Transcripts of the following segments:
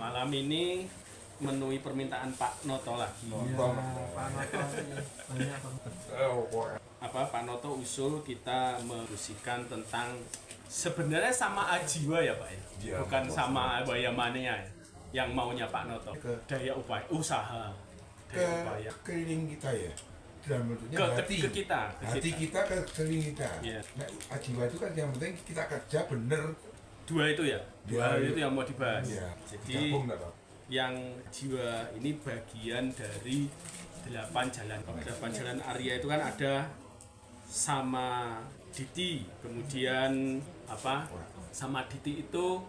Malam ini memenuhi permintaan Pak Noto lah. Pak Noto banyak Pak Noto usul kita mendiskusikan tentang sebenarnya sama Ajiwa ya Pak ya, bukan sama Bayamania ya, yang maunya Pak Noto. Daya upaya usaha, daya upaya keliling kita ya, dalam bentuknya hati kita ke keliling kita. Yeah. Nah, Ajiwa itu kan yang penting kita kerja bener. Dua itu ya, dua itu yang mau dibahas. Ya, Jadi yang jiwa ini bagian dari 8 jalan. 8 jalan Arya itu kan ada sama Diti, kemudian sama Diti itu.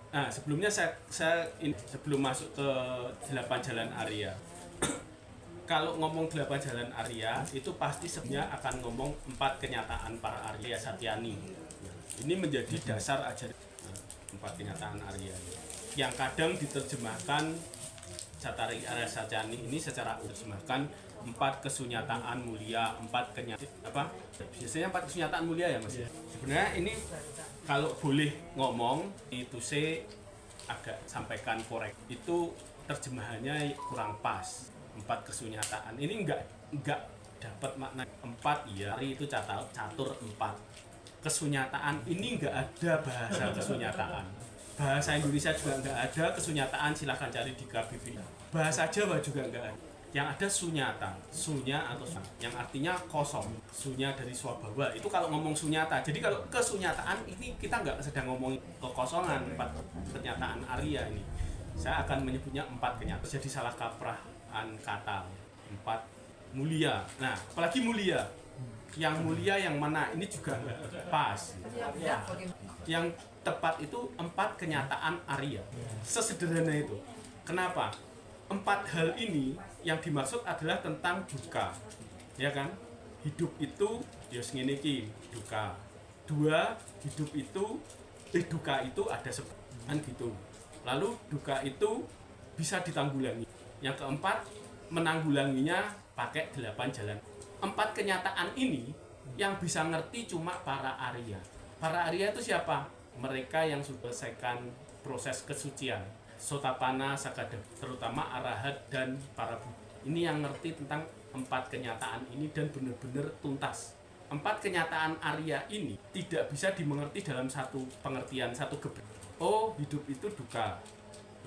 Nah, sebelumnya saya sebelum masuk ke 8 jalan Arya. Kalau ngomong 8 jalan Arya itu pasti sebenarnya akan ngomong 4 kenyataan para Arya Satyani. Ini menjadi dasar ajaran 4 kenyataan Arya yang kadang diterjemahkan Catari Arya Satyani ini secara terjemahkan 4 kesunyataan mulia, 4 biasanya 4 kesunyataan mulia ya Mas. Sebenarnya ini kalau boleh ngomong itu saya agak sampaikan korek, itu terjemahannya kurang pas. 4 kesunyataan ini enggak dapat makna 4 ya, itu catur 4. Kesunyataan ini enggak ada bahasa kesunyataan. Bahasa Indonesia juga enggak ada kesunyataan, silahkan cari di KBBI. Bahasa Jawa juga enggak ada. Yang ada sunyata, sunya atau yang artinya kosong. Sunya dari swabhawa. Itu kalau ngomong sunyata. Jadi kalau kesunyataan ini kita enggak sedang ngomong kekosongan, 4 kenyataan Arya ini. Saya akan menyebutnya 4 kenyataan. Jadi salah kaprahan kata. 4 mulia. Nah, apalagi mulia. Yang mulia yang mana? Ini juga pas. Yang tepat itu 4 kenyataan Arya. Sesederhana itu. Kenapa? 4 hal ini yang dimaksud adalah tentang duka. Ya kan? Hidup itu ya ngene iki, duka. 2, hidup itu duka itu ada sebutan gitu. Lalu duka itu bisa ditanggulangi. Yang keempat, menanggulanginya pakai 8 jalan. 4 kenyataan ini yang bisa ngerti cuma para Arya. Para Arya itu siapa? Mereka yang sudah selesaikan proses kesucian. Sotapana, Sakada, terutama Arahat dan para Buddha. Ini yang ngerti tentang 4 kenyataan ini dan benar-benar tuntas. 4 kenyataan Arya ini tidak bisa dimengerti dalam satu pengertian, satu Oh, hidup itu duka.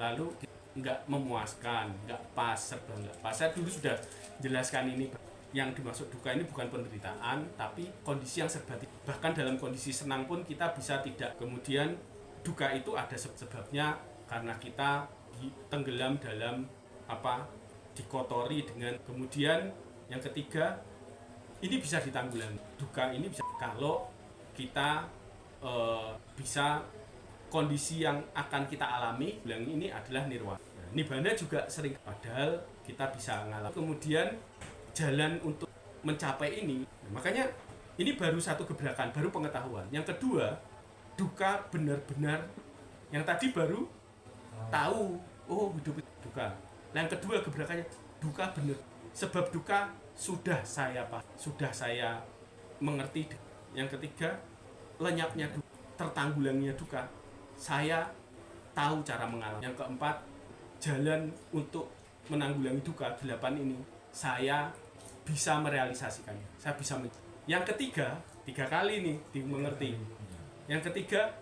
Lalu nggak memuaskan, nggak pas, serba nggak pas. Saya dulu sudah jelaskan ini. Yang dimaksud duka ini bukan penderitaan, tapi kondisi yang serba tidak. Bahkan dalam kondisi senang pun kita bisa tidak. Kemudian duka itu ada sebabnya karena kita tenggelam dalam dikotori dengan. Kemudian yang ketiga, ini bisa ditanggulangi. Duka ini bisa kalau kita bisa kondisi yang akan kita alami, ini adalah nirwana. Nah, nibbana juga sering, padahal kita bisa ngalami. Kemudian jalan untuk mencapai ini, nah, makanya ini baru satu gebrakan, baru pengetahuan. Yang kedua, duka benar-benar, yang tadi baru tahu, oh hidup itu duka. Nah, yang kedua gebrakannya, duka benar. Sebab duka sudah saya mengerti. Yang ketiga, lenyapnya duka, tertanggulanginya duka, saya tahu cara mengalami. Yang keempat, jalan untuk menanggulangi duka 8 ini, saya bisa merealisasikannya. Saya bisa Yang ketiga, 3 kali nih dimengerti. Yang ketiga,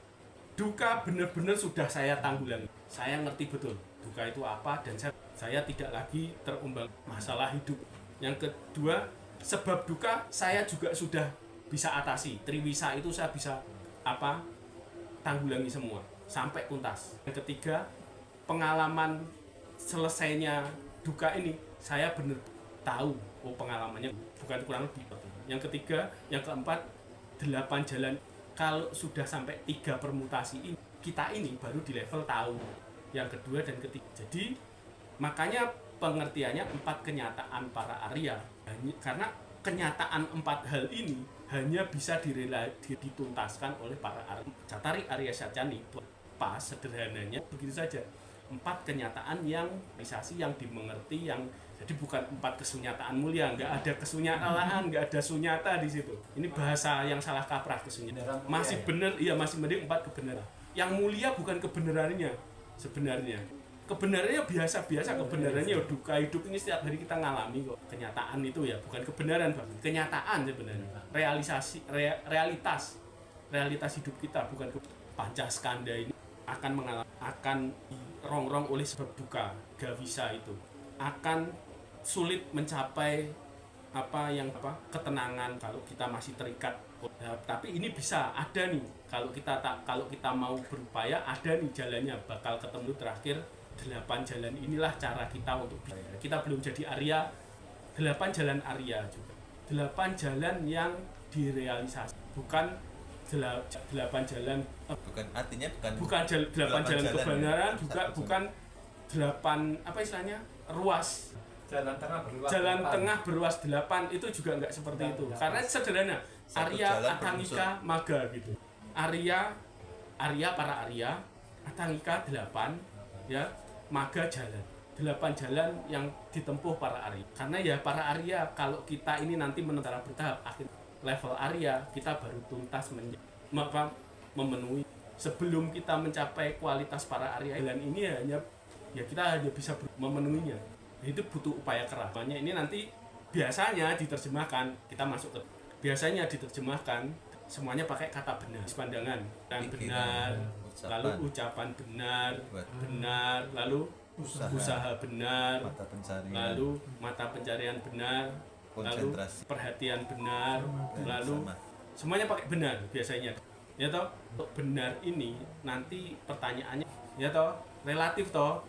duka benar-benar sudah saya tanggulangi. Saya ngerti betul duka itu apa dan saya tidak lagi terumbang masalah hidup. Yang kedua, sebab duka saya juga sudah bisa atasi. Triwisa itu saya bisa tanggulangi semua sampai tuntas. Yang ketiga, pengalaman selesainya duka ini saya benar tahu, pengalamannya bukan kurang lebih. Yang ketiga, yang keempat, 8 jalan. Kalau sudah sampai 3 permutasi ini, kita ini baru di level tahu yang kedua dan ketiga. Jadi makanya pengertiannya 4 kenyataan para Arya, karena kenyataan 4 hal ini hanya bisa dituntaskan oleh para Arya. Catari Arya Satyani, pas sederhananya begitu saja. 4 kenyataan yang realisasi, yang dimengerti, yang jadi bukan 4 kesunyataan mulia, nggak ada kesunyataan, nggak ada sunyata di situ. Ini bahasa yang salah kaprah kesunyataan. Masih benar, iya masih mending 4 kebenaran. Yang mulia bukan kebenarannya sebenarnya. kebenarannya biasa-biasa, kebenarannya duka hidup ini setiap hari kita ngalami kok. Kenyataan itu ya, bukan kebenaran Bang. Kenyataan sebenarnya. Realitas hidup kita, bukan Pancaskanda ini akan rongrong oleh sebab duka, gawisa itu. Akan sulit mencapai ketenangan kalau kita masih terikat. Tapi ini bisa ada nih kalau kita mau berupaya, ada nih jalannya, bakal ketemu terakhir 8 jalan. Inilah cara kita untuk kita belum jadi Arya, 8 jalan Arya juga, 8 jalan yang direalisasi, bukan 8 jalan bukan artinya bukan 8 jalan kebenaran, juga bukan 8 ruas jalan tengah beruas 8, itu juga nggak seperti itu. Karena sederhana, Arya, Atangika, Maga gitu. Arya para Arya, Atangika 8 ya, Maga jalan. 8 jalan yang ditempuh para Arya. Karena ya para Arya, kalau kita ini nanti menentara bertahap, akhir level Arya kita baru tuntas memenuhi. Sebelum kita mencapai kualitas para Arya, jalan ini kita hanya bisa memenuhinya. Itu butuh upaya keras. Makanya ini nanti biasanya diterjemahkan, kita masuk ke biasanya diterjemahkan semuanya pakai kata benar, pandangan dan benar, lalu ucapan benar, lalu usaha benar, lalu mata pencarian benar, lalu perhatian benar, lalu semuanya pakai benar biasanya. Ya toh, untuk benar ini nanti pertanyaannya ya toh relatif toh,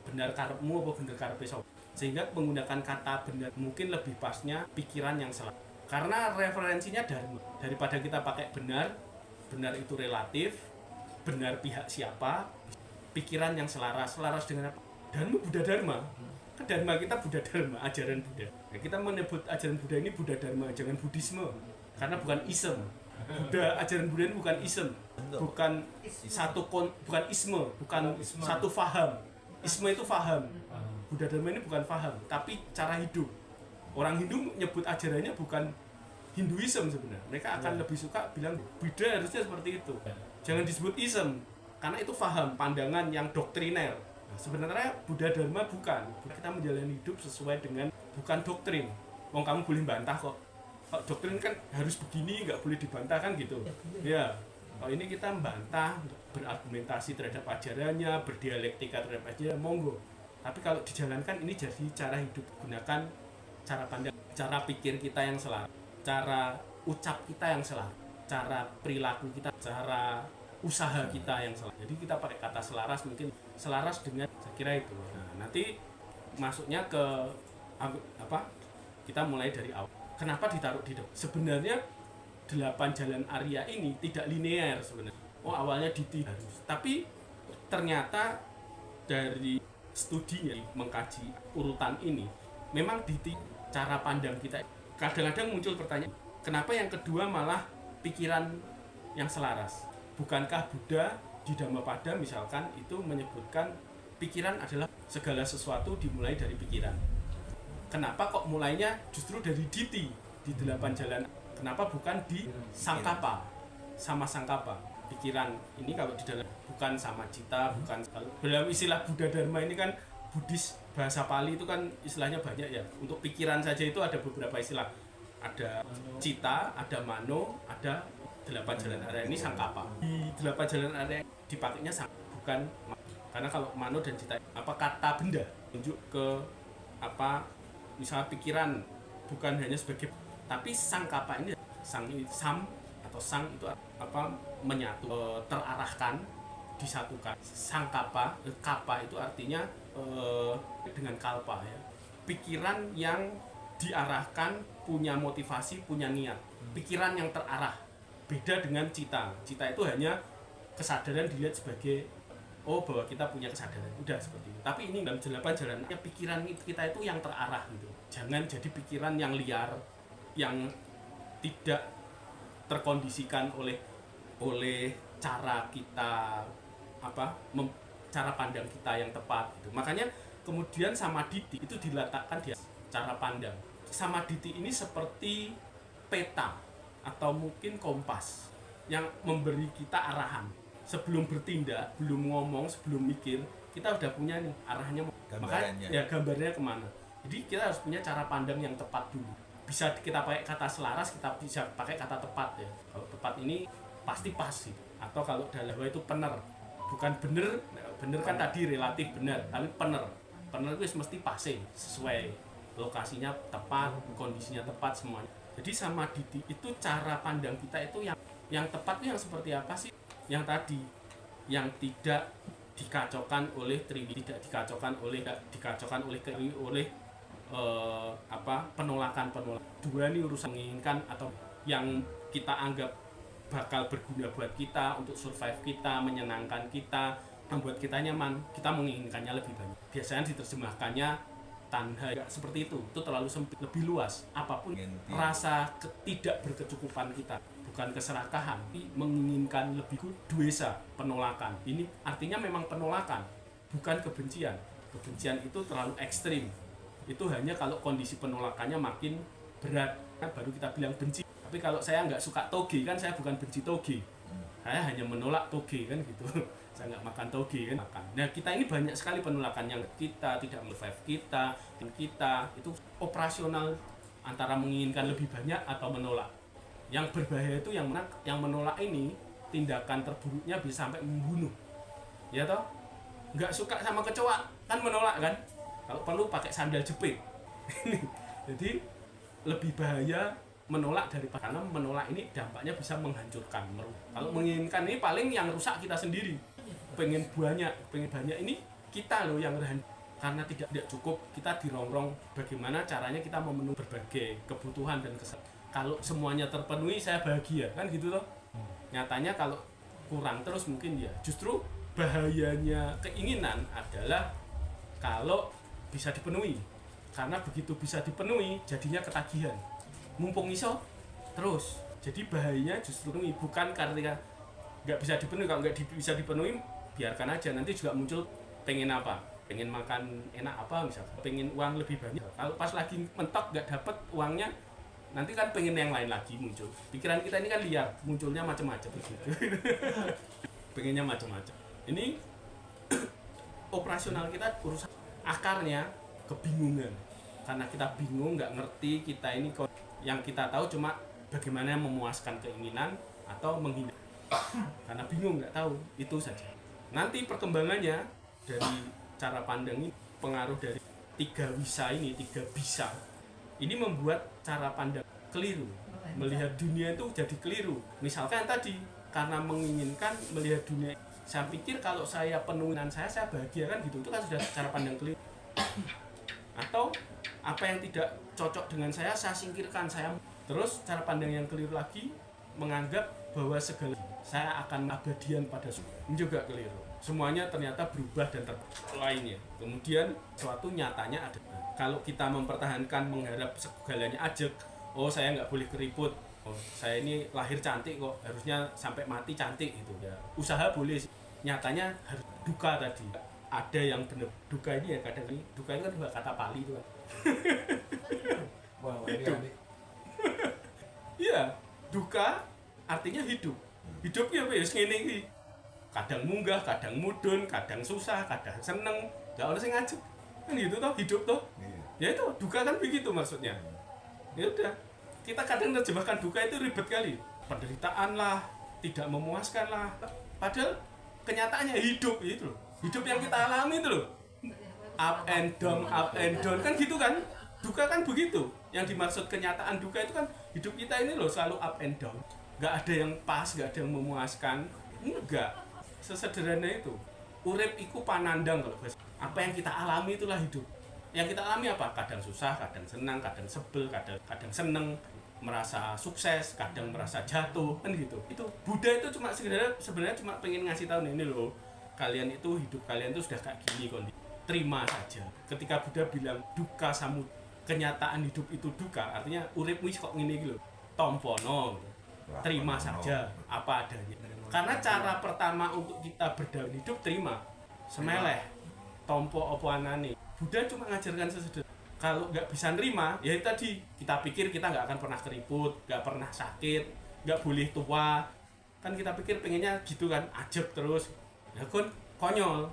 benar karepmu apa benar karepe sapa. Sehingga menggunakan kata benar mungkin lebih pasnya pikiran yang salah. Karena referensinya daripada kita pakai benar itu relatif, benar pihak siapa, pikiran yang selaras dengan apa? Dharma Buddha Dharma. Kan Dharma kita Buddha Dharma, ajaran Buddha. Nah, kita menyebut ajaran Buddha ini Buddha Dharma, jangan Buddhisme. Karena bukan ism. Ajaran Buddha ini bukan ism, bukan bukan isme, bukan satu faham. Isme itu faham. Buddha Dharma ini bukan faham, tapi cara hidup. Orang Hindu nyebut ajarannya bukan Hinduism sebenarnya. Mereka akan lebih suka bilang Buddha harusnya seperti itu. Jangan disebut ism, karena itu faham, pandangan yang doktriner. Nah, sebenarnya Buddha Dharma bukan. Kita menjalani hidup sesuai dengan bukan doktrin. Wong kamu boleh bantah kok. Kalau doktrin kan harus begini, nggak boleh dibantah kan gitu. Ya. Kalau ini kita membantah, berargumentasi terhadap ajarannya, berdialektika terhadap ajarannya, monggo. Tapi kalau dijalankan ini jadi cara hidup, gunakan cara pandang, cara pikir kita yang selaras, cara ucap kita yang selaras, cara perilaku kita, cara usaha kita yang selaras. Jadi kita pakai kata selaras, mungkin selaras dengan, saya kira itu. Nah, nanti masuknya ke kita mulai dari awal. Kenapa ditaruh di depan? Sebenarnya 8 jalan Arya ini tidak linear sebenarnya. Awalnya harus, tapi ternyata dari studinya mengkaji urutan ini memang cara pandang kita kadang-kadang muncul pertanyaan, kenapa yang kedua malah pikiran yang selaras? Bukankah Buddha di Dhammapada misalkan itu menyebutkan pikiran adalah segala sesuatu dimulai dari pikiran? Kenapa kok mulainya justru dari diti di 8 jalan? Kenapa bukan di sangkapa, sama sangkapa? Pikiran ini kalau di dalam bukan sama cita, bukan dalam istilah Buddha Dharma ini kan Buddhis bahasa Pali itu kan istilahnya banyak ya. Untuk pikiran saja itu ada beberapa istilah. Ada cita, ada mano, ada 8 jalan Arya. Ini sangkapa. Di 8 jalan Arya dipakainya bukan, karena kalau mano dan cita kata benda tunjuk ke misalnya pikiran, bukan hanya sebagai, tapi sangkapa ini sang itu menyatu, terarahkan, disatukan. Sangkapa, kapa itu artinya dengan kalpa ya. Pikiran yang diarahkan, punya motivasi, punya niat. Pikiran yang terarah. Beda dengan cita. Cita itu hanya kesadaran dilihat sebagai bahwa kita punya kesadaran. Udah seperti itu. Tapi ini dalam 8 jalan pikiran kita itu yang terarah gitu. Jangan jadi pikiran yang liar, yang tidak terkondisikan oleh cara kita cara pandang kita yang tepat gitu. Makanya kemudian samadhi itu diletakkan di cara pandang. Samadhi ini seperti peta atau mungkin kompas yang memberi kita arahan. Sebelum bertindak, belum ngomong, sebelum mikir, kita udah punya nih arahnya, Gambarannya. makanya ya gambarnya kemana. Jadi kita harus punya cara pandang yang tepat dulu. Bisa kita pakai kata selaras, kita bisa pakai kata tepat ya. Kalau tepat ini pasti pas gitu. Atau kalau dalam itu benar, bukan bener. Bener kan tadi relatif benar, tapi bener itu mesti pasti sesuai lokasinya tepat, kondisinya tepat semuanya. Jadi sama Diti itu cara pandang kita itu yang tepat itu yang seperti apa sih? Yang tadi, yang tidak dikacaukan oleh tidak dikacaukan oleh penolakan. Dua ini urusan menginginkan atau yang kita anggap bakal berguna buat kita untuk survive kita, menyenangkan kita, membuat kita nyaman, kita menginginkannya lebih banyak. Biasanya diterjemahkannya tanha seperti itu terlalu sempit, lebih luas. Apapun rasa tidak berkecukupan kita, bukan keserakahan, tapi menginginkan lebih, duesa, penolakan. Ini artinya memang penolakan, bukan kebencian. Kebencian itu terlalu ekstrim. Itu hanya kalau kondisi penolakannya makin berat, kan baru kita bilang benci. Tapi kalau saya nggak suka toge, kan saya bukan benci toge. Saya hanya menolak toge, kan gitu. Saya nggak makan toge, kan makan. Nah, kita ini banyak sekali penolakan yang kita tidak survive kita itu operasional antara menginginkan lebih banyak atau menolak. Yang berbahaya itu yang menolak ini, tindakan terburuknya bisa sampai membunuh. Ya toh? Nggak suka sama kecoa, kan menolak kan? Kalau perlu pakai sandal jepit. Jadi lebih bahaya menolak daripada, karena menolak ini dampaknya bisa menghancurkan. Kalau menginginkan ini paling yang rusak kita sendiri. Pengen banyak ini kita loh yang karena tidak cukup, kita dirongrong bagaimana caranya kita memenuhi berbagai kebutuhan dan kesehatan. Kalau semuanya terpenuhi saya bahagia, kan gitu loh. Nyatanya kalau kurang terus mungkin ya. Justru bahayanya keinginan adalah kalau bisa dipenuhi. Karena begitu bisa dipenuhi jadinya ketagihan. Mumpung iso terus. Jadi bahayanya justru bukan karena nggak bisa dipenuhi. Kalau nggak bisa dipenuhi biarkan aja, nanti juga muncul pengen apa, pengen makan enak apa misalnya, pengen uang lebih banyak. Kalau pas lagi mentok nggak dapet uangnya, nanti kan pengen yang lain lagi muncul. Pikiran kita ini kan liar, munculnya macam-macam gitu. Pengennya macam-macam. Ini operasional kita urusan akarnya kebingungan. Karena kita bingung, nggak ngerti kita ini, yang kita tahu cuma bagaimana memuaskan keinginan atau menghindar. Karena bingung, nggak tahu, itu saja. Nanti perkembangannya dari cara pandang ini, pengaruh dari 3 bisa ini, 3 bisa. Ini membuat cara pandang keliru. Melihat dunia itu jadi keliru. Misalkan tadi, karena menginginkan melihat dunia, saya pikir kalau saya penuhin saya bahagia, kan gitu. Itu kan sudah cara pandang keliru. Atau apa yang tidak cocok dengan saya singkirkan. Terus cara pandang yang keliru lagi, menganggap bahwa segala saya akan abadian pada ini juga keliru. Semuanya ternyata berubah dan lainnya. Kemudian suatu nyatanya ada. Kalau kita mempertahankan mengharap segalanya ajek, oh saya nggak boleh keriput, oh saya ini lahir cantik kok, harusnya sampai mati cantik gitu ya. Usaha boleh, nyatanya harus duka tadi. Ada yang benar duka ini ya, kadang ini duka itu kan juga kata Pali itu kan. Wah, ini Iya, duka artinya hidup. Hidupnya wis ngene iki. Kadang munggah, kadang mudun, kadang susah, kadang seneng. Enggak ono sing ngajak. Kan gitu toh, hidup toh. Ya itu duka kan begitu maksudnya. Ya udah. Kita kadang terjemahkan duka itu ribet kali. Penderitaan lah, tidak memuaskan lah. Padahal kenyataannya hidup itu loh. Hidup yang kita alami itu loh. Up and down kan gitu kan. Duka kan begitu. Yang dimaksud kenyataan duka itu kan hidup kita ini loh selalu up and down. Gak ada yang pas, gak ada yang memuaskan. Enggak. Sesederhana itu. Urip iku panandang kalau bahasa. Apa yang kita alami itulah hidup. Yang kita alami apa? Kadang susah, kadang senang, kadang sebel, kadang seneng, merasa sukses, kadang merasa jatuh, kan gitu. Itu Buddha itu cuma sebenarnya cuma pengen ngasih tahu ini loh. Kalian itu hidup kalian itu sudah kayak gini kondisi. Terima saja. Ketika Buddha bilang duka samu, kenyataan hidup itu duka, artinya uripmu kok ngene iki lho. Tompono. Terima saja apa adanya. Karena cara pertama untuk kita berdalam hidup terima. Semeleh. Tompo apa anane. Buddha cuma ngajarkan sesederhana. Kalau nggak bisa nerima, ya tadi kita pikir kita nggak akan pernah keriput, nggak pernah sakit, nggak boleh tua. Kan kita pikir pengennya gitu kan, ajeb terus. Ya kan konyol.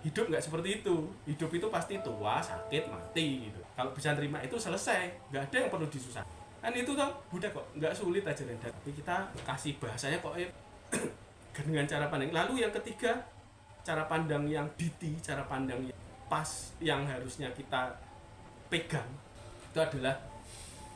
Hidup nggak seperti itu. Hidup itu pasti tua, sakit, mati gitu. Kalau bisa nerima itu selesai, nggak ada yang perlu disusah. Kan itu toh, Buddha kok nggak sulit aja dan tapi kita kasih bahasanya kok dengan cara pandang. Lalu yang ketiga, cara pandang yang biti, cara pandang yang pas, yang harusnya kita pegang itu adalah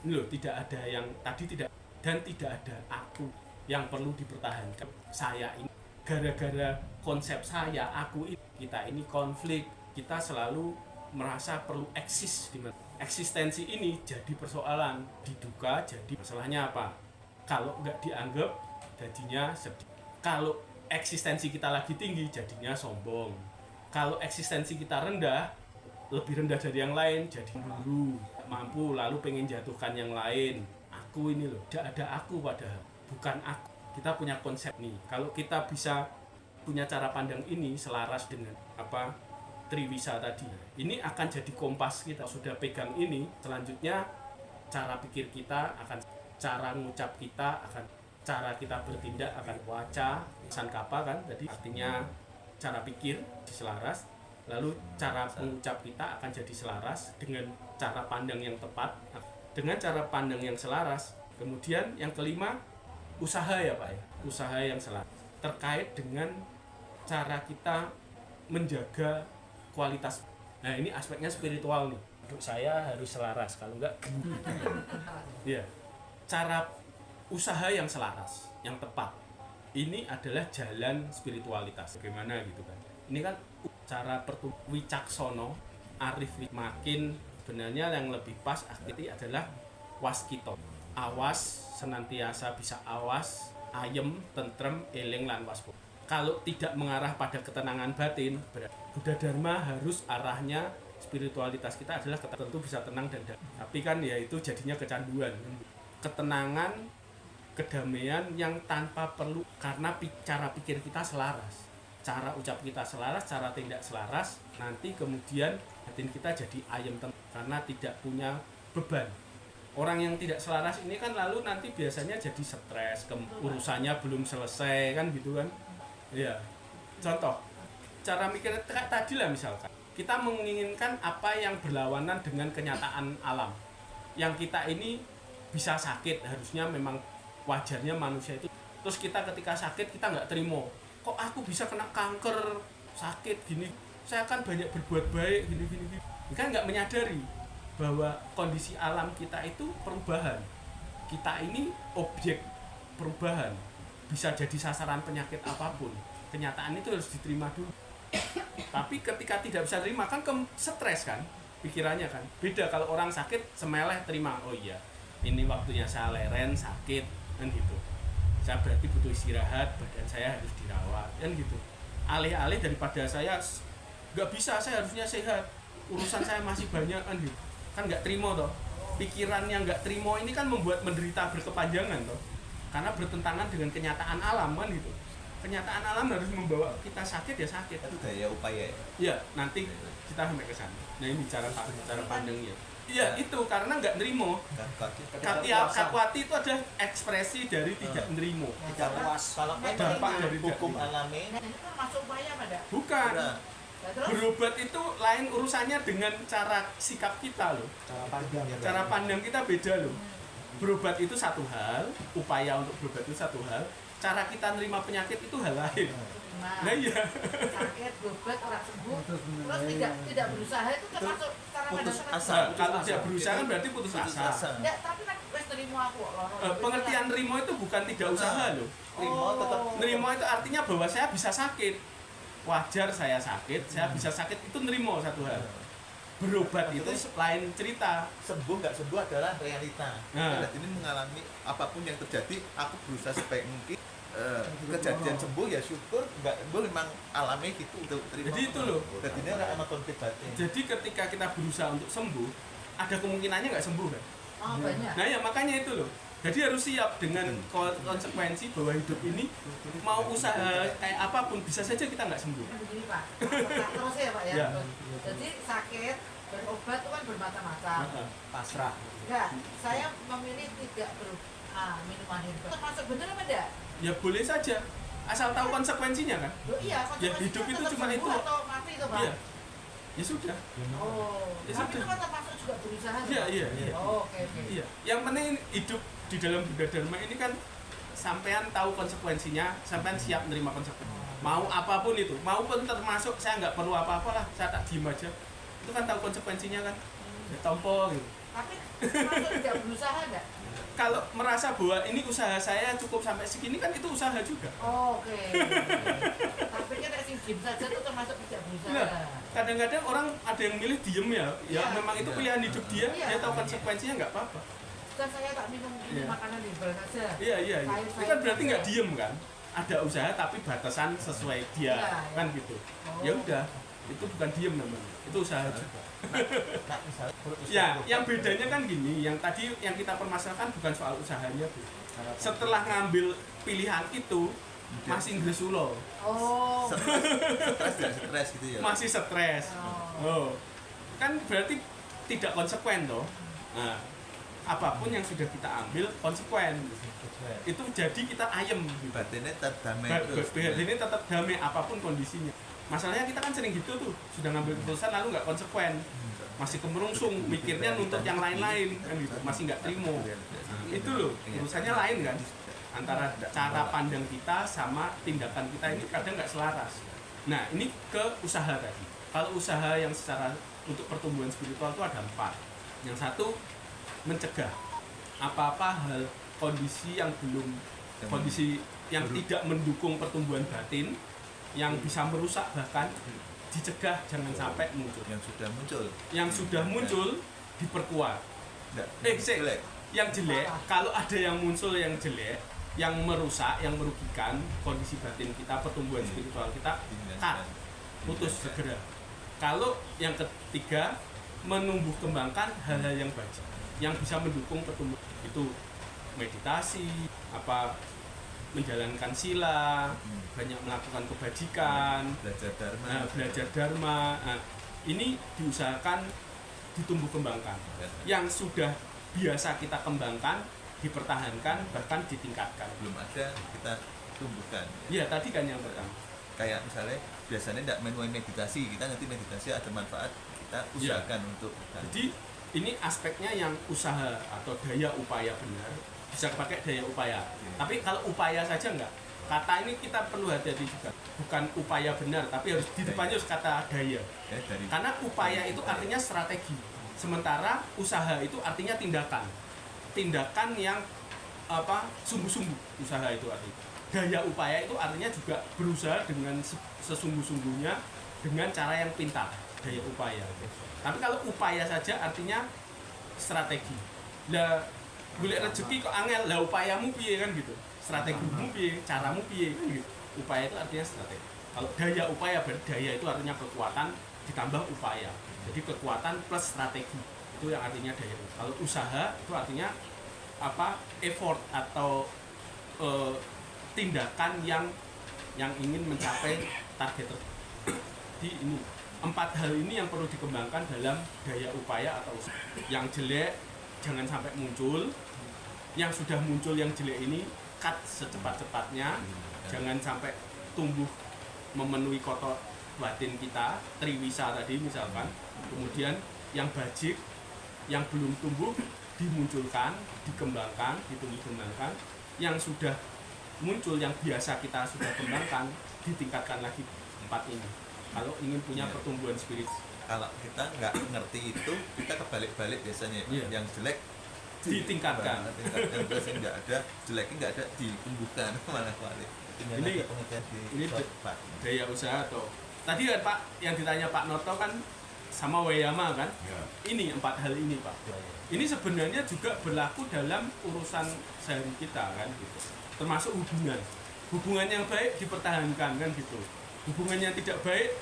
ini loh, tidak ada yang tadi tidak, dan tidak ada aku yang perlu dipertahankan. Saya ini gara-gara konsep saya, aku ini, kita ini konflik, kita selalu merasa perlu eksis di mana eksistensi ini jadi persoalan, diduga jadi masalahnya apa? Kalau nggak dianggap jadinya sedih. Kalau eksistensi kita lagi tinggi jadinya sombong. Kalau eksistensi kita rendah, lebih rendah dari yang lain, jadi malu, mampu, lalu pengen jatuhkan yang lain. Aku ini loh, tidak ada aku padahal, bukan aku. Kita punya konsep nih. Kalau kita bisa punya cara pandang ini selaras dengan apa Triwisa tadi, ini akan jadi kompas kita. Sudah pegang ini, selanjutnya cara pikir kita akan, cara ngucap kita akan, cara kita bertindak akan waca, sankapa kan, jadi artinya cara pikir diselaras, lalu cara mengucap kita akan jadi selaras dengan cara pandang yang tepat, dengan cara pandang yang selaras. Kemudian yang kelima, usaha ya Pak ya, usaha yang selaras terkait dengan cara kita menjaga kualitas. Nah ini aspeknya spiritual nih. Hidup saya harus selaras, kalau enggak ya. Cara usaha yang selaras, yang tepat, ini adalah jalan spiritualitas. Bagaimana gitu kan? Ini kan cara wicaksono, arif, makin sebenarnya yang lebih pas akti adalah waskito. Awas, senantiasa bisa awas, ayem, tentrem, eling lan waspo. Kalau tidak mengarah pada ketenangan batin, Buddha Dharma harus arahnya spiritualitas kita adalah tentu bisa tenang dan damai. Tapi kan ya itu jadinya kecanduan. Ketenangan, kedamaian yang tanpa perlu, karena cara pikir kita selaras, cara ucap kita selaras, cara tindak selaras, nanti kemudian batin kita jadi ayem karena tidak punya beban. Orang yang tidak selaras ini kan lalu nanti biasanya jadi stres, urusannya belum selesai kan gitu kan. Iya. Contoh, cara mikir tadi lah misalkan, kita menginginkan apa yang berlawanan dengan kenyataan alam. Yang kita ini bisa sakit, harusnya memang wajarnya manusia itu. Terus kita ketika sakit kita nggak terima. Kok aku bisa kena kanker, sakit gini? Saya kan banyak berbuat baik gini. Kan nggak menyadari bahwa kondisi alam kita itu perubahan. Kita ini objek perubahan. Bisa jadi sasaran penyakit apapun. Kenyataan itu harus diterima dulu. Tapi ketika tidak bisa terima kan stres kan pikirannya kan. Beda kalau orang sakit semeleh terima, oh iya ini waktunya saya leren sakit kan gitu. Saya berarti butuh istirahat, badan saya harus dirawat kan gitu. Alih-alih daripada saya nggak bisa, saya harusnya sehat, urusan saya masih banyak kan gitu. Kan nggak terima toh. Pikiran yang nggak terima ini kan membuat menderita berkepanjangan toh. Karena bertentangan dengan kenyataan alam kan gitu. Kenyataan alam harus membawa kita sakit ya sakit. Itu daya upaya ya? Iya, nanti kita sampai ke sana. Nah ini cara pandangnya. Iya, itu karena nggak nerimo. Kakuati itu ada ekspresi dari tidak nerimo. Tidak puas. Kalau dampak dari hukum alami. Nah, itu kan masuk upaya pada. Bukan. Udah. Berobat itu lain urusannya dengan cara sikap kita loh. Cara pandang kita beda loh. Berobat itu satu hal, upaya untuk berobat itu satu hal, cara kita nerima penyakit itu hal lain. Nah iya. Sakit, berobat, orang sembuh, terus tidak berusaha itu termasuk cara putus pandang asa. Kalau tidak berusaha kan berarti putus asa. Enggak, tapi kan wes nerimo aku loh. Pengertian nerimo itu bukan tidak usaha loh. Nerimo tetap. Nerimo itu artinya bahwa saya bisa sakit. Wajar saya sakit, saya bisa sakit itu nerimo satu hal. Berobat itu lain cerita. Sembuh nggak sembuh adalah realita. Nah. Ini mengalami apapun yang terjadi, aku berusaha sebaik mungkin. Kejadian sembuh ya syukur, nggak sembuh memang alami gitu untuk terima. Jadi itu loh. Jadi ini ada konflik batin. Jadi ketika kita berusaha untuk sembuh, ada kemungkinannya nggak sembuh kan? Oh, banyak. Nah ya makanya itu loh. Jadi harus siap dengan konsekuensi bahwa hidup ini mau usaha kayak apapun bisa saja kita nggak sembuh. Begini Pak, terus ya Pak ya. Ya. Jadi sakit, berobat itu kan bermacam-macam. Pasrah. Enggak, saya memilih tidak minuman herbal. Termasuk benar apa enggak? Ya boleh saja, asal tahu konsekuensinya kan. Loh, iya, Ya, hidup itu tetap cuma sembuh itu. atau mati itu Pak? Iya. Ya sudah. Oh, Ya tapi sudah. itu kan termasuk juga berusaha. Iya, Pak? iya, iya. Oh, oke. Iya. Yang penting hidup di dalam Buddha Dharma ini kan sampean tahu konsekuensinya, sampean siap menerima konsekuensi. Mau apapun itu, maupun termasuk saya nggak perlu apa-apa lah, saya tak diem aja. Itu kan tahu konsekuensinya kan. Ya, tompo gitu. Tapi termasuk tidak berusaha enggak? Kalau merasa bahwa ini usaha saya cukup sampai segini kan itu usaha juga. Oh, oke. Tapi kan sing diem saja itu termasuk tidak berusaha. Nah, kadang-kadang orang ada yang milih diem ya, ya Iya. memang itu pilihan hidup dia, Iya. dia tahu konsekuensinya nggak apa-apa. Kan saya tak minum ini Iya. makanan herbal saja. Iya, iya, iya. Sayur-sayur Itu kan berarti saja. nggak diem kan? Ada usaha tapi batasan sesuai dia, Iya, kan iya. gitu. Oh. Ya udah, itu bukan diem namanya, itu usaha juga. Nah, misalnya Ya, yang bedanya kan gini, yang tadi yang kita permasalahkan bukan soal usahanya, Bu. Setelah ngambil pilihan itu masih ngresulo, Oh. stres gitu ya. masih stres. Oh. Kan berarti tidak konsekuen toh. Nah, apapun yang sudah kita ambil konsekuen. Itu jadi kita ayem gitu. Batinnya tetap damai terus. Ini tetap damai apapun kondisinya. Masalahnya kita kan sering gitu tuh, sudah ngambil keputusan lalu nggak konsekuen, masih kemerungsung, mikirnya nuntut yang lain-lain kan gitu, masih nggak terima. Itu loh, urusannya lain kan, antara cara pandang kita sama tindakan kita ini kadang nggak selaras. Nah ini ke usaha tadi. Kalau usaha yang secara untuk pertumbuhan spiritual itu ada 4. Yang satu mencegah apa-apa hal kondisi yang belum kondisi yang tidak mendukung pertumbuhan batin, yang bisa merusak bahkan dicegah jangan sampai muncul. Yang sudah muncul diperkuat. Jelek. Yang jelek, kalau ada yang muncul yang jelek, yang merusak, yang merugikan kondisi batin kita, pertumbuhan spiritual kita, cut, putus segera. Kalau yang ketiga, menumbuh kembangkan hal-hal yang baik, yang bisa mendukung pertumbuhan itu, meditasi, menjalankan sila, banyak melakukan kebajikan, belajar dharma. Nah, ini diusahakan ditumbuh kembangkan. Yang sudah biasa kita kembangkan, dipertahankan, bahkan ditingkatkan. Belum ada kita tumbuhkan. Iya, tadi kan yang pertama. Kayak misalnya biasanya tidak main meditasi, kita ngerti meditasi ada manfaat, kita usahakan untuk. Jadi ini aspeknya yang usaha atau daya upaya benar, bisa pakai daya upaya. Tapi kalau upaya saja enggak. Kata ini kita perlu hati-hati juga. Bukan upaya benar, tapi harus di depannya harus kata daya. Karena upaya itu artinya strategi. Sementara usaha itu artinya tindakan. Tindakan yang sungguh-sungguh, usaha itu artinya. Daya upaya itu artinya juga berusaha dengan sesungguh-sungguhnya dengan cara yang pintar. Daya upaya. Tapi kalau upaya saja artinya strategi. Lah golek rezeki kok angel, lah upayamu piye kan gitu. Strategimu piye, caramu piye kan gitu. Upaya itu artinya strategi. Kalau daya upaya, daya itu artinya kekuatan ditambah upaya. Jadi kekuatan plus strategi. Itu yang artinya daya. Kalau usaha itu artinya effort atau tindakan yang ingin mencapai target tertentu. Jadi ini 4 hal ini yang perlu dikembangkan dalam daya upaya atau usaha. Yang jelek jangan sampai muncul. Yang sudah muncul yang jelek ini cut secepat-cepatnya. Jangan sampai tumbuh memenuhi kotor batin kita, triwisa tadi misalkan. Kemudian yang bajik, yang belum tumbuh dimunculkan, dikembangkan, ditumbuh kembangkan. Yang sudah muncul, yang biasa kita sudah kembangkan, ditingkatkan lagi 4 ini. Kalau ingin punya pertumbuhan spiritual. Kalau kita nggak ngerti itu, kita kebalik-balik biasanya. Yang jelek ditingkatkan. Yang terus yang nggak ada, jeleknya nggak ada, ditumbuhkan malah balik. Ini daya usaha atau tadi kan Pak yang ditanya Pak Noto kan sama Wayama kan? Ini 4 hal ini Pak. Ini sebenarnya juga berlaku dalam urusan sehari kita kan gitu. Termasuk hubungan. Hubungan yang baik dipertahankan kan gitu. Hubungan yang tidak baik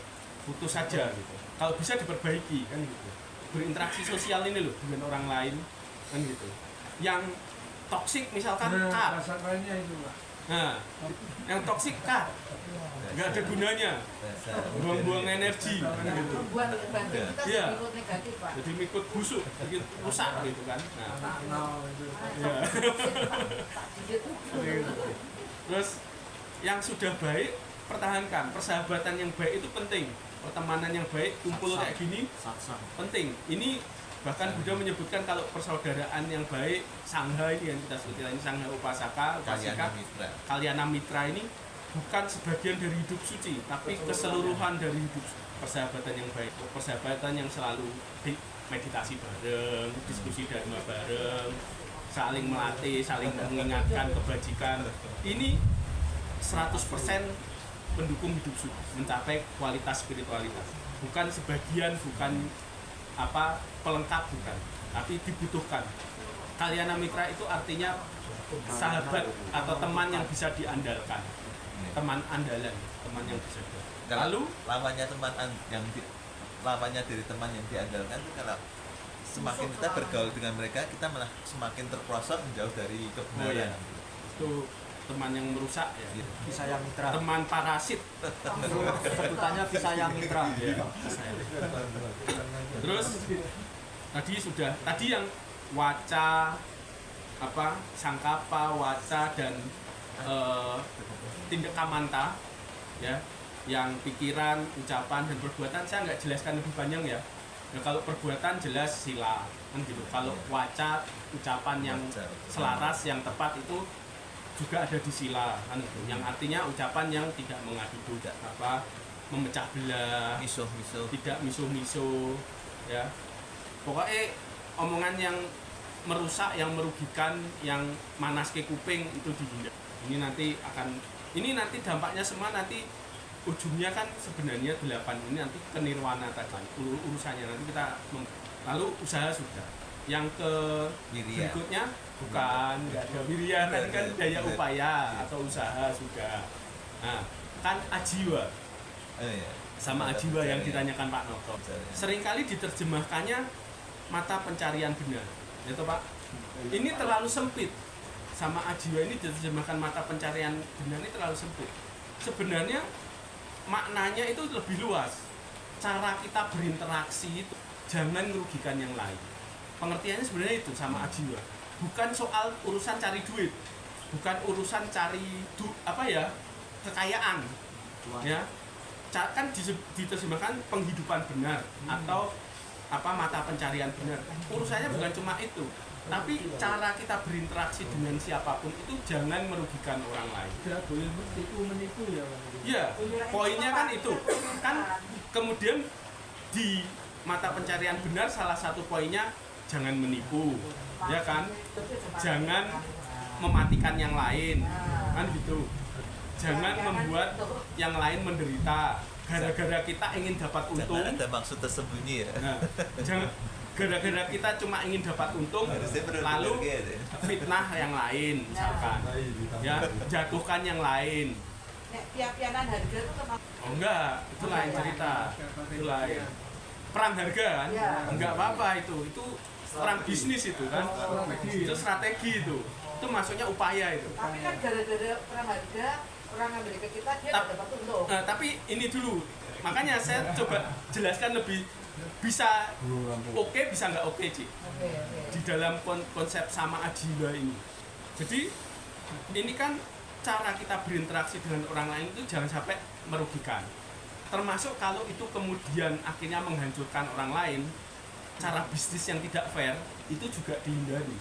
putus saja gitu. Kalau bisa diperbaiki kan gitu. Berinteraksi sosial ini loh dengan orang lain kan gitu. Yang toksik misalkan cut. Nah, yang toksik cut. Nggak ada gunanya. Buang-buang energi kan gitu. Membuat batin kita Iya. jadi ikut negatif Pak. Jadi ikut busuk, bikin rusak gitu kan. Nah, ya. Terus yang sudah baik pertahankan. Persahabatan yang baik itu penting. pertemanan yang baik, kumpul kayak gini penting. Ini bahkan Buddha menyebutkan kalau persaudaraan yang baik, sangha ini yang kita sebut ini sangha upasaka, upasika, kalyana mitra ini bukan sebagian dari hidup suci, tapi keseluruhan dari hidup persahabatan yang baik, persahabatan yang selalu meditasi bareng, diskusi dharma bareng, saling melatih, saling mengingatkan kebajikan. Ini 100% mendukung hidup suci, mencapai kualitas spiritualitas. Bukan sebagian, bukan pelengkap, bukan, tapi dibutuhkan. Kalyana mitra itu artinya sahabat atau teman yang bisa diandalkan, teman andalan, teman yang bisa diandalkan. Lalu lamanya lamanya dari teman yang diandalkan itu kalau semakin kita bergaul dengan mereka, kita malah semakin terperosok menjauh dari kebenaran. Itu teman yang merusak ya. Visaya mitra. Teman parasit. Sebutannya Visaya mitra. Ya. Terus tadi yang waca, sangkapa, waca dan tindak kamanta ya, yang pikiran, ucapan dan perbuatan saya nggak jelaskan lebih panjang ya. Nah, kalau perbuatan jelas sila kan gitu. Kalau waca, ucapan yang selaras, yang tepat itu juga ada di sila kan gitu. Yang artinya ucapan yang tidak mengadu memecah belah, tidak misuh-misuh ya. Pokoknya omongan yang merusak, yang merugikan, yang manas ke kuping itu dihindari. Ini nanti dampaknya semua nanti ujungnya kan sebenarnya 8 ini nanti ke nirwana tadi urusannya nanti kita lalu usaha sudah. Yang ke berikutnya bukan nggak ada wirya, tadi kan daya upaya atau usaha sudah. Nah kan ajiwa sama ajiwa yang ditanyakan Pak Noto seringkali diterjemahkannya mata pencarian benar ya toh Pak. Ini terlalu sempit. Sama ajiwa ini diterjemahkan mata pencarian benar ini terlalu sempit. Sebenarnya maknanya itu lebih luas. Cara kita berinteraksi itu jangan merugikan yang lain. Pengertiannya sebenarnya itu sama ajiwa. Bukan soal urusan cari duit, bukan urusan cari kekayaan. Ya. Kan diterjemahkan penghidupan benar atau mata pencarian benar. Urusannya bukan cuma itu. Tapi cara kita berinteraksi dengan siapapun itu jangan merugikan orang lain. Tidak boleh menipu ya. Ya, poinnya kan itu. Kan kemudian di mata pencarian benar salah satu poinnya jangan menipu, ya kan? Jangan mematikan yang lain, kan gitu. Jangan membuat yang lain menderita gara-gara kita ingin dapat untung. Jangan ada maksud tersembunyi ya. Nah, jangan gara-gara kita cuma ingin dapat untung lalu fitnah yang lain misalkan ya, jatuhkan yang lain. Piapianan harga itu termasuk. Oh enggak, itu lain cerita. Itu lain. Perang harga kan? Ya. Enggak apa-apa itu perang bisnis itu kan. Itu strategi itu. Itu maksudnya upaya itu. Tapi kan gara-gara perang harga, orang Amerika kita dia nggak dapat untung. Nah, tapi ini dulu. Makanya saya coba jelaskan lebih bisa oke, bisa nggak oke, Ci. Oke. Di dalam konsep sama ajiwa ini. Jadi ini kan cara kita berinteraksi dengan orang lain itu jangan sampai merugikan. Termasuk kalau itu kemudian akhirnya menghancurkan orang lain, cara bisnis yang tidak fair itu juga dihindari.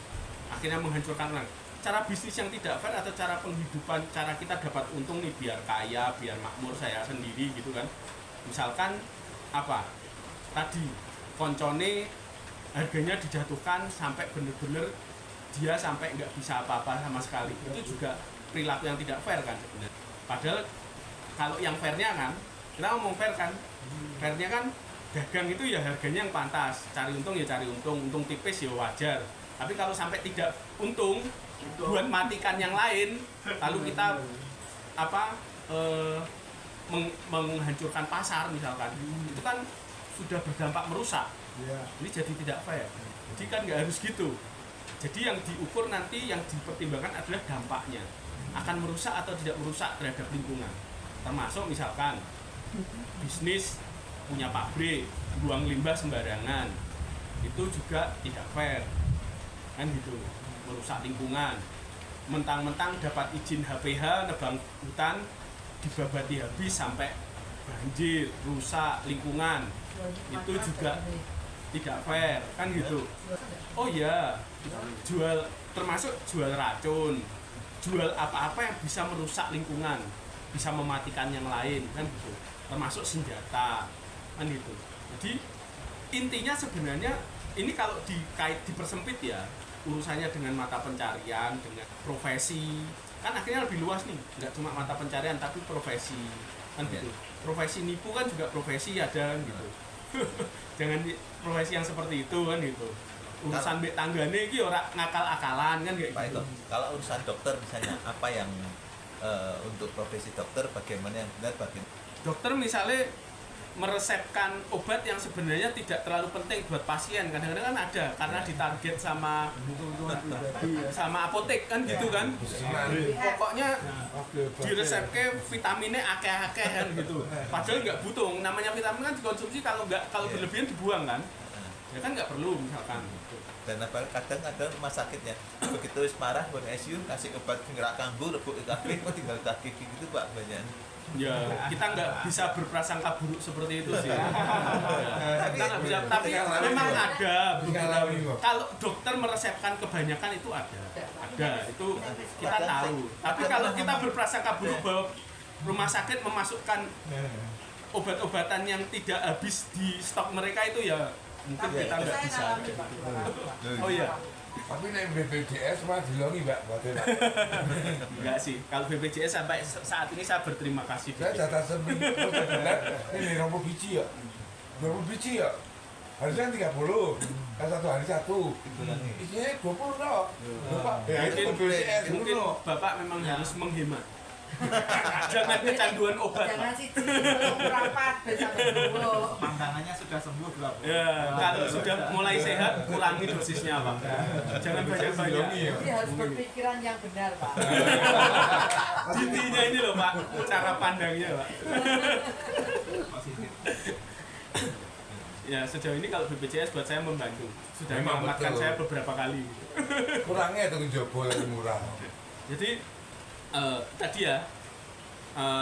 Akhirnya menghancurkan orang. Cara bisnis yang tidak fair atau cara penghidupan, cara kita dapat untung nih biar kaya, biar makmur saya sendiri gitu kan. Misalkan tadi koncone harganya dijatuhkan sampai bener-bener dia sampai nggak bisa apa-apa sama sekali. Itu juga perilaku yang tidak fair kan sebenarnya. Padahal kalau yang fairnya kan, kita ngomong fair kan, fairnya kan dagang itu ya harganya yang pantas, cari untung ya cari untung tipis ya wajar. Tapi kalau sampai tidak untung buat matikan yang lain, lalu kita menghancurkan pasar misalkan, itu kan sudah berdampak merusak. Ini jadi tidak fair. Jadi kan nggak harus gitu. Jadi yang diukur nanti, yang dipertimbangkan adalah dampaknya. Akan merusak atau tidak merusak terhadap lingkungan. Termasuk misalkan bisnis punya pabrik, buang limbah sembarangan. Itu juga tidak fair. Kan gitu, merusak lingkungan. Mentang-mentang dapat izin HPH nebang hutan dibabati habis sampai banjir, rusak lingkungan, itu juga tidak fair kan gitu. Oh ya, termasuk jual racun, jual apa-apa yang bisa merusak lingkungan, bisa mematikan yang lain kan gitu, termasuk senjata kan gitu. Jadi intinya sebenarnya ini kalau dipersempit ya, urusannya dengan mata pencarian, dengan profesi kan akhirnya lebih luas nih, nggak cuma mata pencarian tapi profesi kan gitu. Profesi nipu kan juga profesi ada kan gitu. Jangan profesi yang seperti itu kan gitu. Urusan mbek tanggane iki ora ngakal-akalan kan kayak Pak gitu. Ito, kalau urusan dokter misalnya apa yang untuk profesi dokter bagaimana yang benar bagaimana? Dokter misalnya meresepkan obat yang sebenarnya tidak terlalu penting buat pasien, kadang-kadang kan ada karena ditarget sama apotek kan gitu kan. Pokoknya diresepke vitaminnya akeh-akeh kan gitu. Padahal nggak butuh. Namanya vitamin kan dikonsumsi kalau berlebihan dibuang kan. Ya kan nggak perlu misalkan. Dan kadang-kadang rumah sakitnya begitu marah buat ICU kasih obat gerak kambuh rebuk kaki kok tinggal kaki gitu Pak banyak. Ya, kita nggak bisa berprasangka buruk seperti itu sih. Ya, kita nggak bisa, tapi memang ada. Kalau dokter meresepkan kebanyakan itu ada, itu kita tahu. Tapi kalau kita berprasangka buruk bahwa rumah sakit memasukkan obat-obatan yang tidak habis di stok mereka itu ya mungkin kita nggak bisa. Oh iya. Tapi nek BPJS mah dilongi Mbak, buatnya Pak. Enggak sih, kalau BPJS sampai saat ini saya berterima kasih. Saya jatah seminggu, ini 20 biji ya. 20 biji ya. Harusnya 30, kan satu hari satu. Isinya 20 loh. Bapak, ya itu BPJS Mungkin Bapak memang harus menghemat. Jangan kecanduan obat. Jangan sih rapat sampai dulu. Pandangannya sudah sembuh belum? Ya, kalau sudah mulai sehat kurangi dosisnya Pak. Jangan banyak-banyak. Jadi harus berpikiran yang benar Pak. Intinya ini loh Pak, cara pandangnya Pak. Ya sejauh ini kalau BPJS buat saya membantu. Sudah Memang menyelamatkan betul. saya beberapa kali. kurangnya itu jebol yang murah. Jadi tadi ya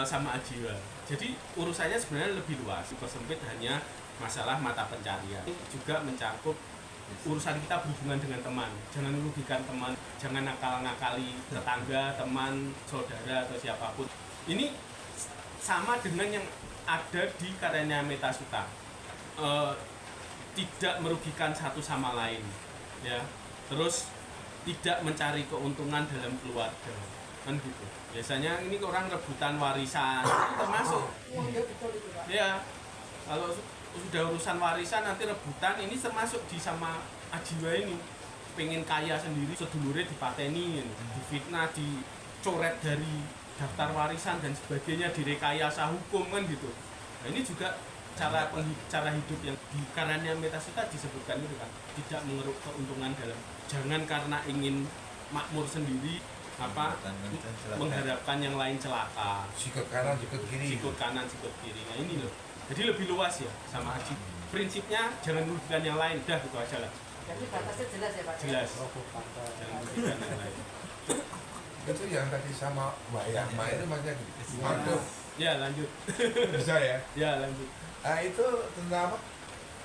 sama Ajiwa. Jadi urusannya sebenarnya lebih luas. Dipersempit hanya masalah mata pencarian. Ini juga mencakup urusan kita berhubungan dengan teman. Jangan merugikan teman, jangan nakal-nakali tetangga, teman, saudara atau siapapun. Ini sama dengan yang ada di karyanya Metasuta. Tidak merugikan satu sama lain, ya. Terus tidak mencari keuntungan dalam keluarga. Kan gitu. Biasanya ini orang rebutan warisan termasuk. Ya, kalau sudah urusan warisan nanti rebutan ini termasuk di sama Ajiwa ini. Pengen kaya sendiri, sedulurnya dipateni, difitnah, dicoret dari daftar warisan dan sebagainya, direkayasa hukum kan gitu. Nah ini juga cara hidup yang di karyanya Metasuta disebutkan itu kan, tidak mengeruk keuntungan dalam, jangan karena ingin makmur sendiri mengharapkan yang lain celaka, Sikut kanan, sikut kiri. sikut kanan, sikut kiri. Nah ini loh, jadi lebih luas ya sama Aji. Prinsipnya jangan merugikan yang lain, dah gitu aja lah. Jadi batasnya jelas ya Pak. Jelas. Jangan merugikan yang lain. Itu yang tadi sama Mbak Yahma itu maksudnya gitu. Waduh, Ya lanjut. bisa ya? Ya lanjut. Nah itu tentang apa?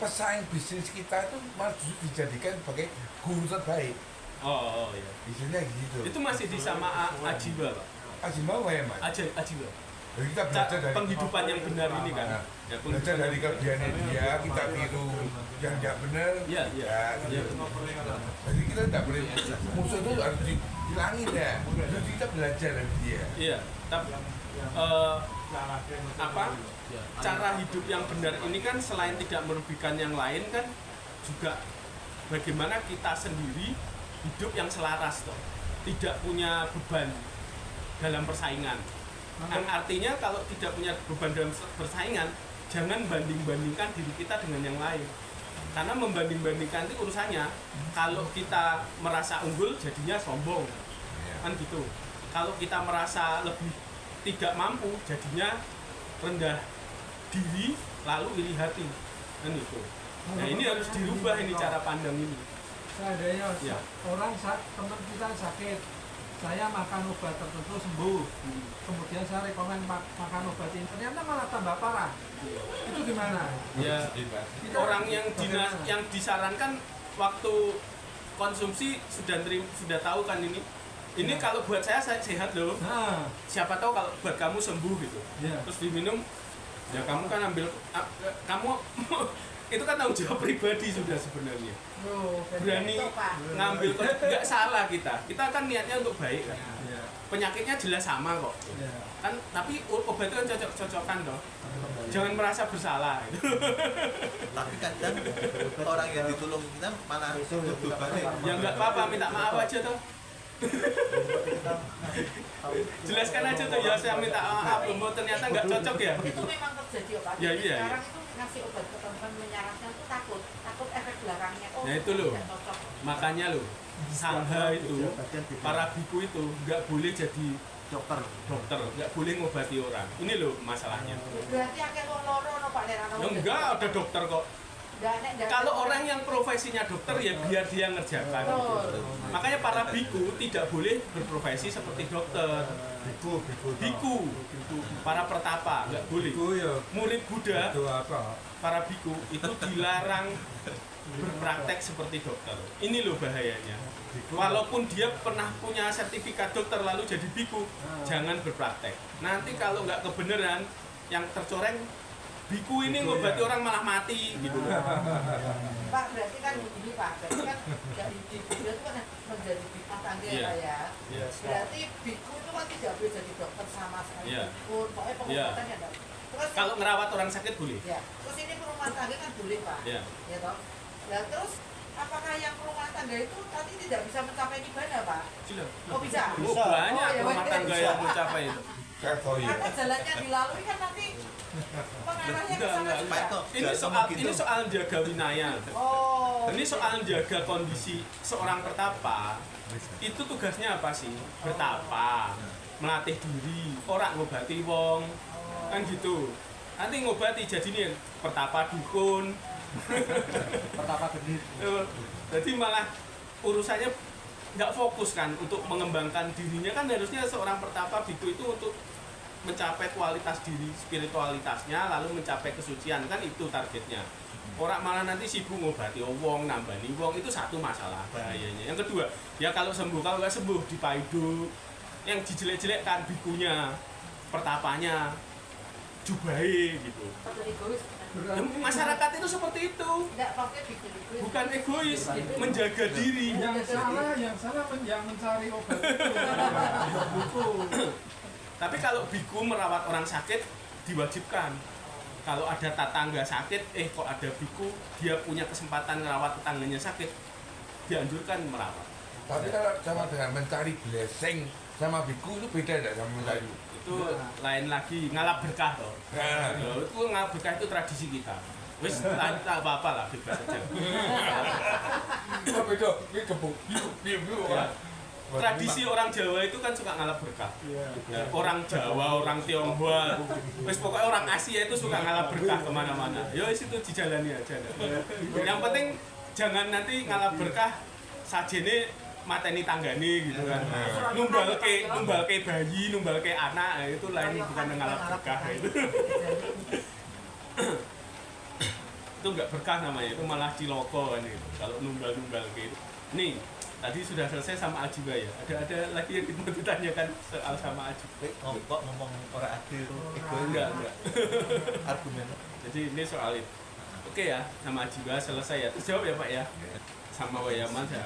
Pesaing bisnis kita itu malah justru dijadikan sebagai guru terbaik. Oh ya. Bisnisnya gitu. Itu masih di sama Ajiwa Pak. Aji mau ya Mas? Ajiwa. Jadi kita belajar dari Penghidupan yang benar ini kan. Nah, Ya, belajar dari kelebihannya dia, kita tiru yang tidak benar. Iya. Gitu. Iya. Jadi kita tidak boleh musuh itu harus dihilangin ya. Jadi kita belajar dari dia. Iya. Tapi cara hidup yang benar ini kan selain tidak merugikan yang lain kan juga bagaimana kita sendiri hidup yang selaras toh, tidak punya beban dalam persaingan. Yang artinya kalau tidak punya beban dalam persaingan, jangan banding-bandingkan diri kita dengan yang lain. Karena membanding-bandingkan itu urusannya, kalau kita merasa unggul jadinya sombong, kan gitu. Kalau kita merasa lebih tidak mampu jadinya rendah diri lalu iri hati, kan itu. Nah ini harus dirubah ini cara pandang ini. Seandainya Ya. teman kita sakit, saya makan obat tertentu sembuh, kemudian saya rekomen makan obat ini, ternyata malah tambah parah. Itu gimana? Ya, orang yang disarankan waktu konsumsi sudah tahu kan ini. Ini kalau buat saya sehat loh. Nah, Siapa tahu kalau buat kamu sembuh gitu. ya. Terus diminum, ya kamu kan kamu itu kan tanggung jawab pribadi sudah sebenarnya. Loh, Berani itu, Pak. ngambil, nggak salah kita. Kita kan niatnya untuk baik kan. Ya. Penyakitnya jelas sama kok. Ya. Kan tapi obat itu kan cocok-cocokan toh. Jangan merasa bersalah gitu. Tapi kadang orang yang ditolong kita malah tutup balik. Ya nggak apa-apa, minta maaf aja toh. Jelaskan aja tuh ya, saya minta maaf, ternyata nggak cocok ya. Itu memang terjadi Pak. Ya, iya, Sekarang itu ngasih obat ke teman menyarankan itu takut efek belakangnya. Oh, Nah, itu loh. tidak cocok. Makanya loh, sangha itu, para biku itu nggak boleh jadi dokter. dokter, nggak boleh ngobati orang. Ini loh masalahnya. Berarti akeh wong loro no Pak Lerano. Ya enggak, ada dokter kok. Kalau orang yang profesinya dokter ya biar dia ngerjakan. Betul. Makanya para biku tidak boleh berprofesi seperti dokter. Biku, para pertapa nggak boleh. Murid Buddha, para biku itu dilarang berpraktek seperti dokter. Ini loh bahayanya. Walaupun dia pernah punya sertifikat dokter lalu jadi biku, jangan berpraktek. Nanti kalau nggak kebenaran, yang tercoreng biku ini ngobati orang malah mati gitu. Pak, berarti kan begini Pak, berarti kan dari biku itu kan menjadi biku tangga Iya. Pak ya. Iya. Berarti biku itu kan tidak boleh jadi dokter sama sekali. Iya. Pun, pokoknya pengobatannya enggak. Terus Kalau ngerawat orang sakit boleh. ya, terus ini rumah tangga kan boleh Pak. Ya. Ya toh. Nah, terus apakah yang rumah tangga itu nanti tidak bisa mencapai nibbana Pak? Oh bisa. Oh, banyak Oh, ya, rumah betul. tangga yang mencapai itu. Karena jalannya dilalui kan nanti pengarahnya ke sana Enggak. juga. Ini soal jaga winaya. Oh. Ini soal jaga kondisi seorang pertapa. Itu tugasnya apa sih? Bertapa, melatih diri, orang ngobati wong, kan gitu. Nanti ngobati jadi nih pertapa dukun. Pertapa geni. Jadi malah urusannya nggak fokus kan untuk mengembangkan dirinya, kan harusnya seorang pertapa biku itu untuk mencapai kualitas diri spiritualitasnya lalu mencapai kesucian, kan itu targetnya. Orang malah nanti sibuk ngobati wong, nambani wong, itu satu masalah bahayanya. Yang kedua, ya kalau sembuh, kalau nggak sembuh dipaido, yang dijelek-jelekkan bikunya, pertapanya, jubahe gitu. Atau egois. Ya, masyarakat itu seperti itu, Enggak pakai biku-biku. bukan egois, menjaga diri. Yang salah yang mencari obat itu. Buku. Tapi kalau biku merawat orang sakit diwajibkan. Kalau ada tetangga sakit, kok ada biku, dia punya kesempatan merawat tetangganya sakit, dianjurkan merawat. Tapi kalau sama dengan mencari blessing sama biku itu beda enggak sama mencari? Itu lain lagi, ngalap berkah toh. Nah, Itu ngalap berkah itu tradisi kita. Wis tak apa-apa lah, bebas aja. oh beda, ini gebuk, biu Ya. Tradisi orang Jawa itu kan suka ngalap berkah. Ya, orang Jawa, orang Tionghoa, wis pokoknya orang Asia itu suka ngalap berkah kemana-mana. Ya wis itu dijalani aja. Yang penting jangan nanti ngalap berkah sajene mateni tanggane gitu kan. Numbalke bayi, numbalke anak, itu lain bukan ngalap berkah itu. Itu enggak berkah namanya, itu malah ciloko kan gitu. Kalau numbal-numbalke itu. Nih, tadi sudah selesai sama Ajiba ya. Ada lagi yang mau ditanyakan soal sama Ajiba? Kok ngomong orang adil Enggak. argumen. Jadi ini soal itu. Oke ya, sama Ajiba selesai ya. Terus jawab ya Pak ya. Sama Wayaman ya.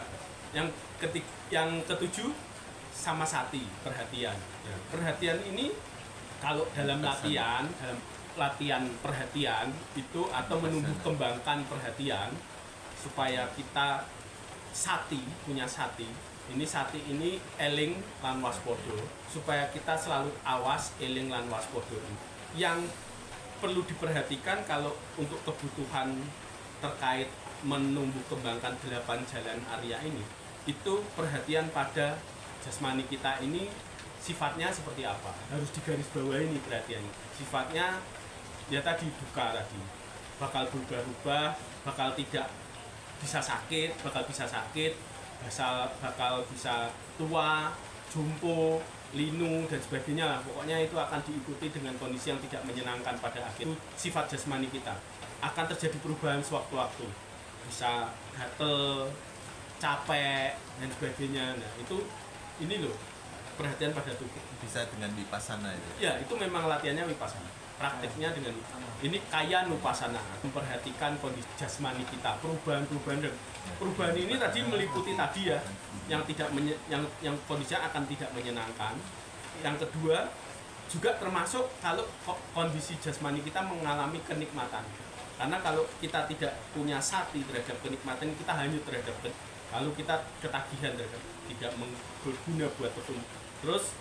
Yang ketujuh sama Sati, perhatian. Ya, perhatian ini kalau dalam latihan perhatian itu atau menumbuh kembangkan perhatian supaya kita punya sati. Ini sati ini eling lan waspodo, supaya kita selalu awas eling lan waspodo. Yang perlu diperhatikan kalau untuk kebutuhan terkait menumbuh kembangkan 8 jalan Arya ini, itu perhatian pada jasmani kita ini sifatnya seperti apa, harus digarisbawahi ini perhatiannya. Sifatnya ya tadi duka tadi, bakal berubah-ubah, bakal tidak bisa sakit, bakal bisa tua, jompo, linu dan sebagainya lah. Pokoknya itu akan diikuti dengan kondisi yang tidak menyenangkan pada akhir. Itu sifat jasmani kita. Akan terjadi perubahan sewaktu-waktu. Bisa gatel, capek dan sebagainya. Nah, itu ini loh perhatian pada tubuh. Bisa dengan vipassana itu. Ya, itu memang latihannya vipassana. Prakteknya dengan ini kaya nupasana, memperhatikan kondisi jasmani kita, perubahan-perubahan dan perubahan ini tadi meliputi tadi ya, yang tidak yang kondisinya akan tidak menyenangkan. Yang kedua juga termasuk kalau kondisi jasmani kita mengalami kenikmatan. Karena kalau kita tidak punya sati terhadap kenikmatan, kita hanyut terhadap kalau kita ketagihan terhadap tidak berguna buat tubuh. Terus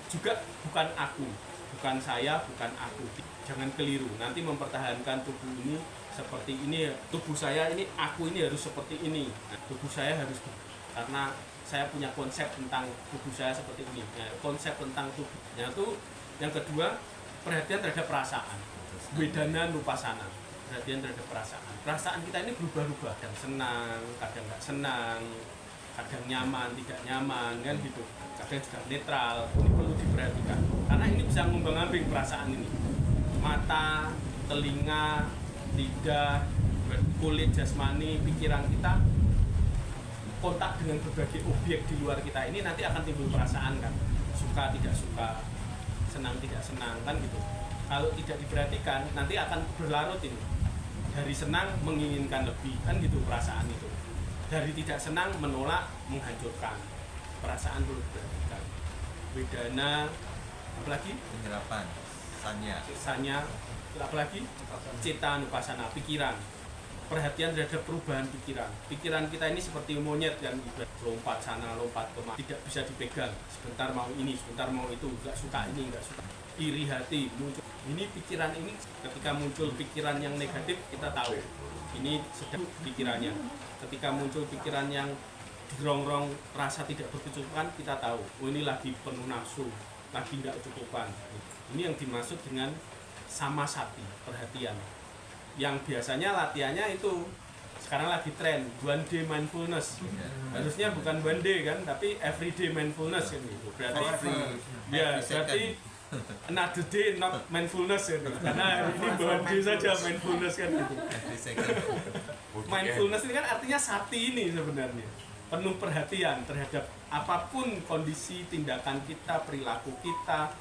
juga bukan aku, bukan saya, bukan aku. Jangan keliru. Nanti mempertahankan tubuh ini seperti ini. Tubuh saya ini, aku ini harus seperti ini. Nah, tubuh saya harus karena saya punya konsep tentang tubuh saya seperti ini. Nah, konsep tentang tubuhnya itu yang kedua perhatian terhadap perasaan. Wedana nupasana. Perhatian terhadap perasaan. Perasaan kita ini berubah-ubah. Kadang senang, kadang nggak senang, kadang nyaman, tidak nyaman, kan gitu. Kadang juga netral. Ini perlu diperhatikan. Karena ini bisa ngembang-ambing perasaan ini. Mata, telinga, lidah, kulit jasmani, pikiran kita kontak dengan berbagai objek di luar kita ini nanti akan timbul perasaan kan. Suka, tidak suka, senang, tidak senang, kan gitu. Kalau tidak diperhatikan nanti akan berlarut ini. Dari senang menginginkan lebih, kan gitu perasaan itu. Dari tidak senang menolak, menghancurkan. Perasaan perlu diperhatikan. Wedana, apalagi Penyerapan, sanya, apalagi cita nupasana, pikiran. Perhatian terhadap perubahan pikiran. Pikiran kita ini seperti monyet yang lompat sana, lompat kemana, tidak bisa dipegang. Sebentar mau ini, sebentar mau itu, nggak suka ini, nggak suka. Iri hati muncul. Ini pikiran ini ketika muncul pikiran yang negatif kita tahu ini sedang pikirannya. Ketika muncul pikiran yang dirongrong rasa tidak berkecukupan kita tahu oh ini lagi penuh nafsu, lagi nggak kecukupan. Ini yang dimaksud dengan samasati, perhatian. Yang biasanya latihannya itu sekarang lagi tren one day mindfulness. Harusnya bukan one day kan, tapi everyday mindfulness kan gitu. Berarti ya berarti another day not mindfulness ya. Karena hari ini one day saja mindfulness kan gitu. Mindfulness ini kan artinya sati ini sebenarnya. Penuh perhatian terhadap apapun kondisi tindakan kita, perilaku kita,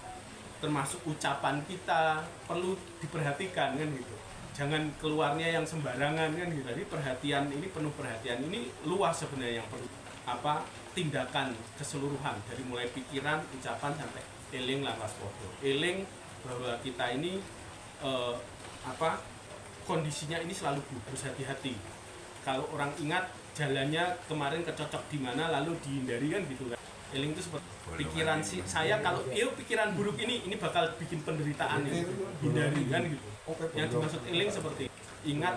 termasuk ucapan kita perlu diperhatikan kan gitu. Jangan keluarnya yang sembarangan kan gitu. Jadi perhatian ini penuh perhatian ini luas sebenarnya yang perlu tindakan keseluruhan dari mulai pikiran, ucapan sampai eling lawas podo. Eling bahwa kita ini kondisinya ini selalu harus hati-hati. Kalau orang ingat jalannya kemarin kecocok di mana lalu dihindari kan gitu kan. Eling itu seperti pikiran saya kalau pikiran buruk ini bakal bikin penderitaan ini. Hindari kan gitu. Yang dimaksud eling seperti ingat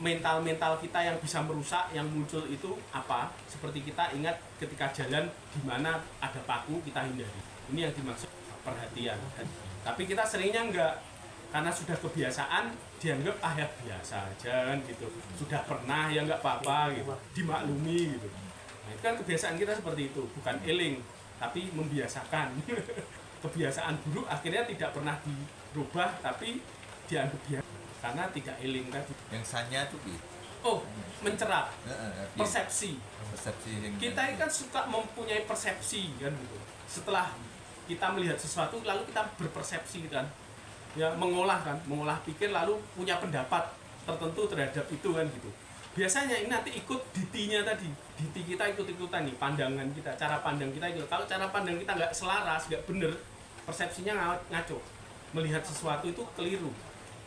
mental kita yang bisa merusak yang muncul itu apa? Seperti kita ingat ketika jalan di mana ada paku kita hindari. Ini yang dimaksud perhatian. Tapi kita seringnya enggak karena sudah kebiasaan dianggap ya biasa aja kan gitu. Sudah pernah ya enggak apa-apa gitu. Dimaklumi gitu. Nah, itu kan kebiasaan kita seperti itu, bukan eling tapi membiasakan. Kebiasaan buruk akhirnya tidak pernah dirubah tapi dianggap biasa karena tidak eling tadi. Yang sanya itu Mencerap. Persepsi. Kita kan suka mempunyai persepsi kan gitu. Setelah kita melihat sesuatu lalu kita berpersepsi kan. Ya mengolah pikir lalu punya pendapat tertentu terhadap itu kan gitu. Biasanya ini nanti ikut ditinya tadi. Diti kita ikut-ikutan nih pandangan kita, cara pandang kita ikut. Kalau cara pandang kita nggak selaras, nggak bener, persepsinya ngaco. Melihat sesuatu itu keliru.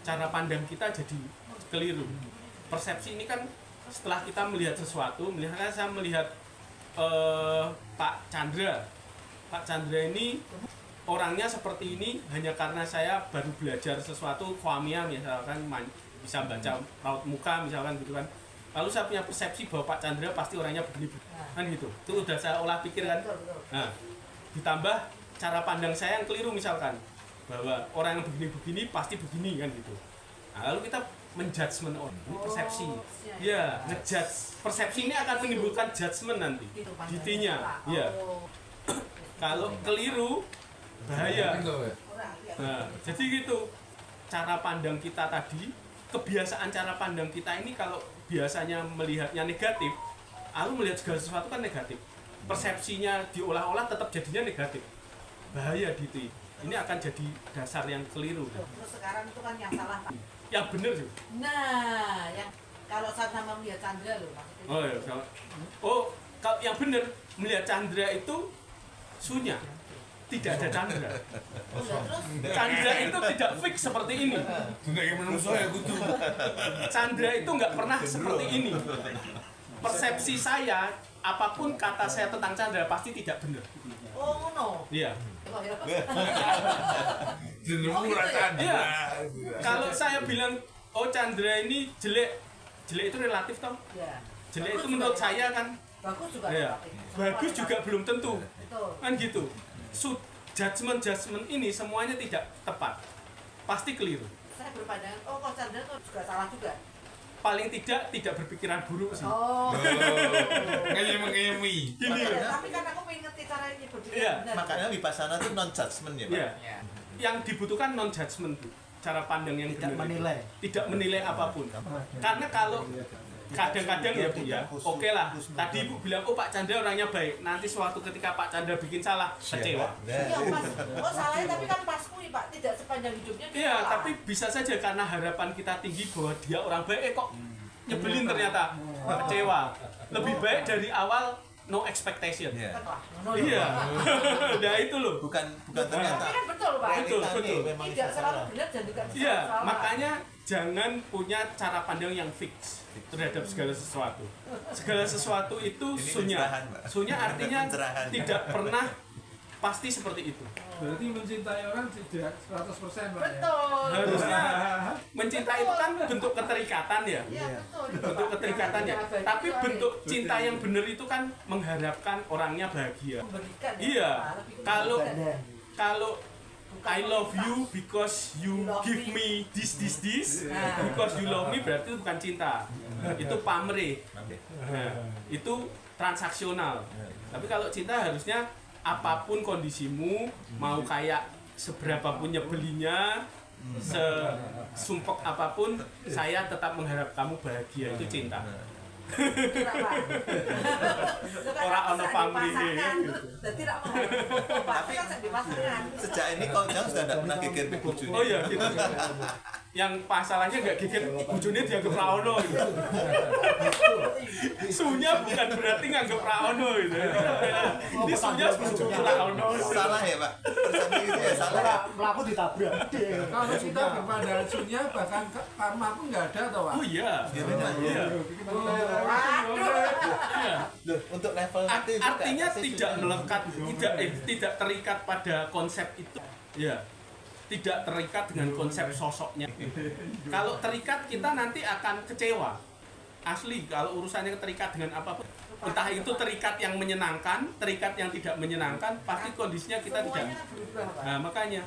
Cara pandang kita jadi keliru. Persepsi ini kan setelah kita melihat sesuatu, misalnya saya melihat Pak Chandra. Pak Chandra ini orangnya seperti ini hanya karena saya baru belajar sesuatu Kwamia misalkan bisa baca raut muka misalkan gitu kan. Lalu saya punya persepsi bahwa Pak Chandra pasti orangnya begini kan gitu. Itu udah saya olah pikir kan. Nah, ditambah cara pandang saya yang keliru misalkan bahwa orang yang begini-begini pasti begini kan gitu. Nah, lalu kita menjudgment orang, ini persepsi. Oh, Ya, ngejudge. Persepsi ini akan menimbulkan judgment nanti. Gitu, Ditinya, ya. Oh. Kalau keliru, bahaya. Itu, ya. Orang, ya. Nah, jadi gitu. Cara pandang kita tadi, kebiasaan cara pandang kita ini kalau biasanya melihatnya negatif, lalu melihat segala sesuatu kan negatif. Persepsinya diolah-olah tetap jadinya negatif. Bahaya gitu. Ini akan jadi dasar yang keliru. Terus sekarang itu kan yang salah Pak. Yang benar sih. Nah, yang kalau sama melihat Chandra loh maksudnya. Oh ya, sama. Oh, kalau yang benar melihat Chandra itu sunya. Tidak ada Chandra. Udah, terus Chandra itu tidak fix seperti ini. Dunia yang menungso ya kudu. Chandra itu nggak pernah seperti ini. Persepsi saya, apapun kata saya tentang Chandra pasti tidak benar. oh no. Iya. Oh, ya. Jeneng Oh, gitu murah ya? Chandra. Iya. Kalau saya bilang, oh Chandra ini jelek, jelek itu relatif toh. Ya. Jelek itu Bagus menurut juga, saya kan, bagus juga. iya. tapi. Bagus juga belum tentu, Betul. kan gitu. Judgment ini semuanya tidak tepat, pasti keliru. Saya berpandangan, oh kok Chandra tuh juga salah juga. Paling tidak berpikiran buruk sih. Oh. Ngeyemi. Gini. Tapi kan aku pengen ngerti cara ini berpikir Iya, benar. Makanya Vipassana itu non judgment ya, Pak. Iya. Yang dibutuhkan non judgment, Bu. Cara pandang yang Tidak benar. menilai. Tidak menilai apapun. Karena kalau kadang-kadang ya Bu ya, oke lah. Tadi Ibu bilang, oh Pak Chandra orangnya baik. Nanti suatu ketika Pak Chandra bikin salah, kecewa. Iya pas. Oh salahnya tapi kan pas kui Pak, tidak sepanjang hidupnya dia Iya, salah. tapi bisa saja karena harapan kita tinggi bahwa dia orang baik, kok nyebelin ternyata, kecewa. Lebih baik dari awal no expectation. Iya. Kan, wah, no, Iya. no. Nah itu loh. Bukan Tapi ternyata. kan betul Pak. Betul, Realitanya betul. memang Tidak itu selalu salah. benar dan juga tidak Iya, selalu salah. makanya jangan punya cara pandang yang fix terhadap segala sesuatu. Segala sesuatu itu Ini sunya. pencerahan, Pak. Sunya artinya Pencerahan. tidak pernah pasti seperti itu. Berarti mencintai orang tidak 100% Pak ya? Betul. Harusnya mencintai itu kan bentuk keterikatan ya. Iya betul. Bentuk keterikatan ya. Yang abadi Tapi itu bentuk cinta yang benar itu kan mengharapkan orangnya bahagia. memberikan ya, Iya. Pak. Lebih ke Kalau memberikan. kalau I love you because you give me this. Nah. Because you love me berarti itu bukan cinta. Itu pamrih. Nah, itu transaksional. Tapi kalau cinta harusnya apapun kondisimu, mau kayak seberapa pun nyebelinya, sesumpek apapun, saya tetap mengharap kamu bahagia. Itu cinta. Kira, Pak. Itu kan Orang bisa ono pamrih, dipasangkan. gitu. Jadi tidak tapi kan bisa dipasangkan. Sejak ini kok jangan sudah tidak pernah geger ke bojone. Oh iya gitu. Yang masalahnya nggak geger, bojone dianggap raono gitu. Sunya bukan berarti nganggep raono gitu. Ini sunya setuju raono. Salah ya, Pak. Persepsi itu ya salah ya. Melaku ditabrak. Kalau kita berpandangan sunya bahkan karma pun nggak ada atau Pak? Oh iya. Ya memang. Iya. Waduh. Iya. Loh, untuk level itu juga Artinya pasti tidak sudah- melekat, tidak terikat pada konsep itu. Ya. Tidak terikat dengan konsep sosoknya. Kalau terikat kita nanti akan kecewa. Asli kalau urusannya terikat dengan apapun, entah itu terikat yang menyenangkan, terikat yang tidak menyenangkan, pasti kondisinya kita tidak. Semuanya kan berubah, Pak. Nah, makanya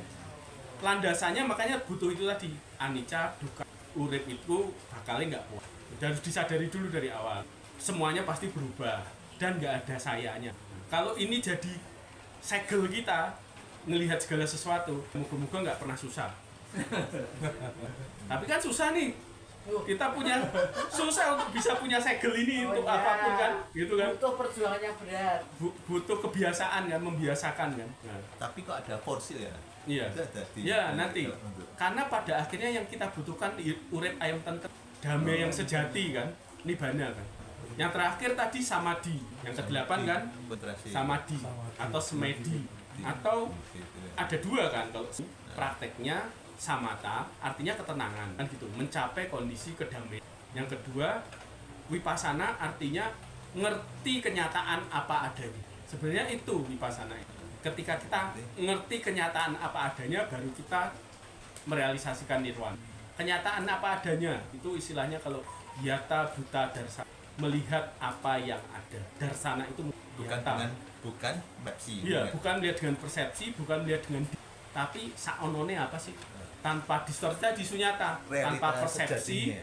landasannya makanya butuh itu tadi, anicca, dukkha, urip itu bakalnya nggak kuat. Harus disadari dulu dari awal. Semuanya pasti berubah dan nggak ada sayanya. Kalau ini jadi segel kita ngelihat segala sesuatu, moga-moga nggak pernah susah. Tapi kan susah nih. Kita punya susah untuk bisa punya segel ini Oh, untuk iya. apapun kan, gitu kan. Butuh perjuangan yang berat. Butuh kebiasaan kan, membiasakan kan. Nah, Tapi kok ada forsil ya? iya. Itu ada di Ya nanti, untuk- karena pada akhirnya yang kita butuhkan urip ayam tentrem, damai yang sejati kan, nibbana kan. Yang terakhir tadi samadhi, yang ke-8 kan konsentrasi. samadhi atau semedi, atau ada dua kan kalau prakteknya samatha artinya ketenangan kan gitu, mencapai kondisi kedamaian. Yang kedua vipassana artinya ngerti kenyataan apa adanya. Sebenarnya itu vipassana. Ketika kita ngerti kenyataan apa adanya baru kita merealisasikan nirwana. Kenyataan apa adanya itu istilahnya kalau yata buta darsana, melihat apa yang ada. Darsana itu bukan yata. bukan Pepsi. Iya, bukan melihat dengan persepsi, bukan melihat dengan tapi saonone apa sih? tanpa distorsi tadi Sunyata, tanpa persepsi,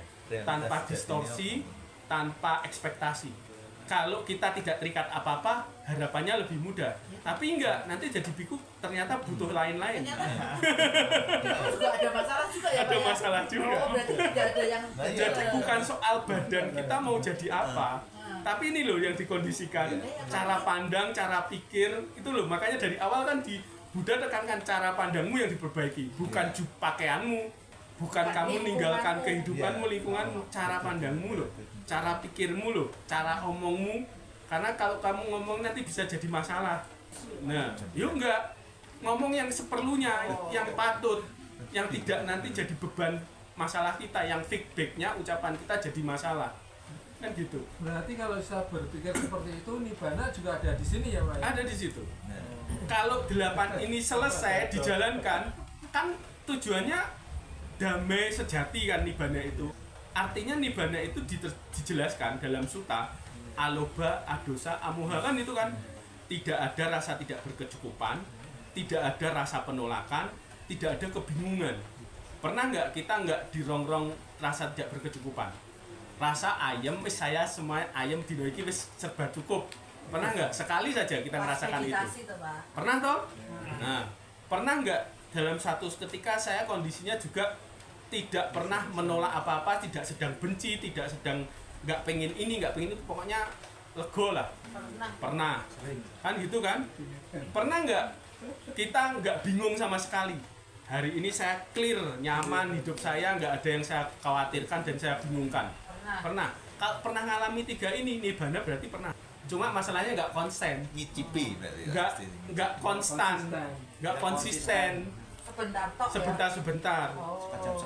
tanpa distorsi, tanpa ekspektasi. Kalau kita tidak terikat apa-apa, harapannya lebih mudah. Tapi enggak, nanti jadi biku ternyata butuh lain-lain. Ternyata juga ada masalah juga ya, Ada Pak, ya? masalah juga. Oh, berarti tidak ada yang Jadi bukan soal badan kita mau jadi apa, tapi ini loh yang dikondisikan, cara pandang, cara pikir itu loh. Makanya dari awal kan di Buddha tekankan cara pandangmu yang diperbaiki, bukan pakaianmu, bukan kamu meninggalkan kehidupanmu, lingkunganmu, cara pandangmu loh, cara pikirmu loh, cara omongmu. Karena kalau kamu ngomong nanti bisa jadi masalah. Nah, yuk enggak ngomong yang seperlunya, yang patut, yang tidak nanti jadi beban masalah kita, yang feedbacknya ucapan kita jadi masalah. Kan gitu. Berarti kalau saya berpikir seperti itu, Nibbana juga ada di sini ya, Pak? Ada di situ. Kalau 8 ini selesai dijalankan, kan tujuannya damai sejati kan Nibbana itu. Artinya Nibbana itu dijelaskan dalam sutta aloba, adosa, amoha kan itu kan. Tidak ada rasa tidak berkecukupan, tidak ada rasa penolakan, tidak ada kebingungan. Pernah nggak kita nggak dirongrong rasa tidak berkecukupan? Rasa ayam, saya semua ayam dino iki wis serba cukup. Pernah nggak? Sekali saja kita merasakan itu. Pernah toh? Nah, pernah nggak dalam satu ketika saya kondisinya juga tidak pernah menolak apa-apa, tidak sedang benci, tidak sedang nggak pengen ini, nggak pengen itu, pokoknya lego lah. Pernah. Kan gitu kan? Pernah nggak kita nggak bingung sama sekali? Hari ini saya clear, nyaman, hidup saya nggak ada yang saya khawatirkan dan saya bingungkan. Pernah. Kalau pernah ngalami 3 ini, Nibbana berarti pernah. Cuma masalahnya nggak konsen. Ngicipi berarti. Nggak konstan, nggak konsisten. Sebentar-sebentar.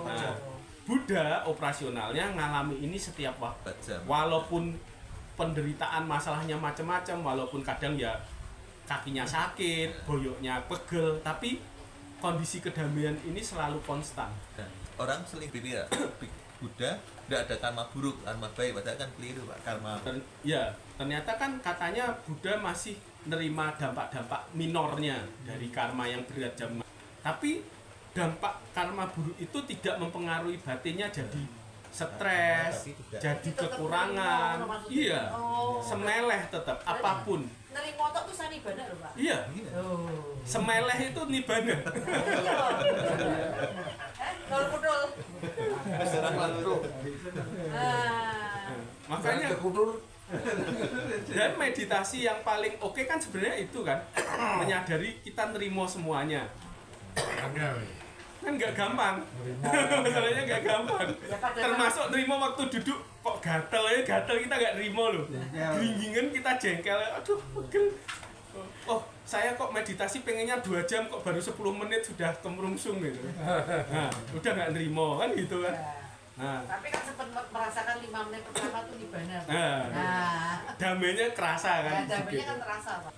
Nah, Buddha operasionalnya ngalami ini setiap waktu. Walaupun penderitaan masalahnya macam-macam, walaupun kadang ya kakinya sakit, boyoknya pegel, tapi kondisi kedamaian ini selalu konstan. Dan orang seling pikir Buddha tidak ada karma buruk, karma baik, padahal kan keliru Pak, karma. Ya, ternyata kan katanya Buddha masih nerima dampak-dampak minornya dari karma yang berat zaman. Tapi dampak karma buruk itu tidak mempengaruhi batinnya jadi stres, jadi kekurangan. Iya, semeleh tetap apapun. Nerima tok tuh Nibbana loh, Pak. Iya. Semeleh itu Nibbana. Nol kudul. Makanya dan meditasi yang paling oke kan sebenarnya itu kan menyadari kita nerimo semuanya. Kan nggak gampang. Masalahnya nggak gampang. Termasuk nerimo waktu duduk kok gatel kita nggak nerimo loh. Geringgingan kita jengkel, aduh pegel. Oh, saya kok meditasi pengennya 2 jam kok baru 10 menit sudah kemerungsung gitu. Nah, udah nggak nerimo kan gitu kan. Nah, tapi kan sempat merasakan 5 menit pertama tuh Nibbana. damainya kerasa kan. Damainya kan terasa, Pak.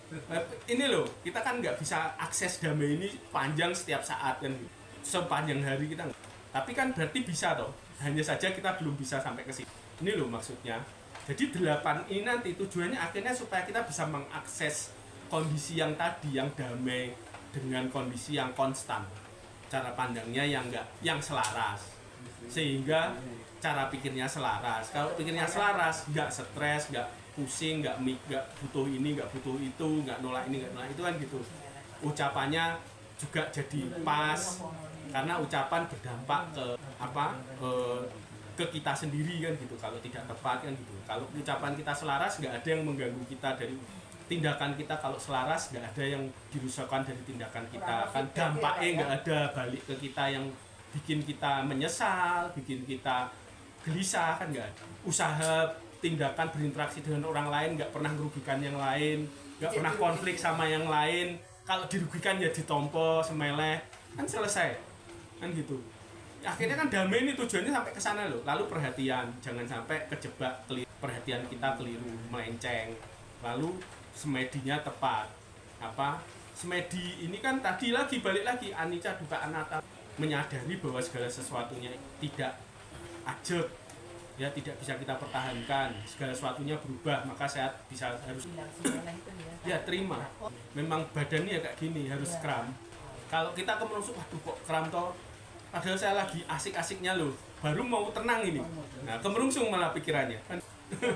Ini loh, kita kan nggak bisa akses damai ini panjang setiap saat kan. Sepanjang hari kita nggak. Tapi kan berarti bisa toh. Hanya saja kita belum bisa sampai ke situ. Ini loh maksudnya. Jadi 8 ini nanti tujuannya akhirnya supaya kita bisa mengakses kondisi yang tadi, yang damai dengan kondisi yang konstan. Cara pandangnya yang selaras. Sehingga cara pikirnya selaras. Kalau pikirnya selaras, nggak stres, nggak pusing, nggak butuh ini, nggak butuh itu, nggak nolak ini, nggak nolak itu kan gitu. Ucapannya juga jadi pas, karena ucapan berdampak ke kita sendiri kan gitu. Kalau tidak tepat kan gitu. Kalau ucapan kita selaras, nggak ada yang mengganggu kita dari tindakan kita. Kalau selaras, nggak ada yang dirusakkan dari tindakan kita. Kan dampaknya nggak ada balik ke kita yang bikin kita menyesal, bikin kita gelisah, kan nggak ada. Usaha, tindakan, berinteraksi dengan orang lain nggak pernah merugikan yang lain, nggak pernah konflik sama yang lain. Kalau dirugikan ya ditompo, semeleh, kan selesai, kan gitu. Akhirnya kan damai ini tujuannya sampai ke sana loh. Lalu perhatian, jangan sampai kejebak perhatian kita keliru, melenceng. Lalu semedinya tepat. Semedi ini kan tadi balik lagi anicca dukkha anatta, menyadari bahwa segala sesuatunya tidak ajeg, ya tidak bisa kita pertahankan, segala sesuatunya berubah, maka saya harus ya terima. Memang badannya kayak gini, harus kram. Kalau kita kemerungsuk, waduh kok kram toh, padahal saya lagi asik-asiknya loh, baru mau tenang ini. Nah, kemerungsung malah pikirannya. Kan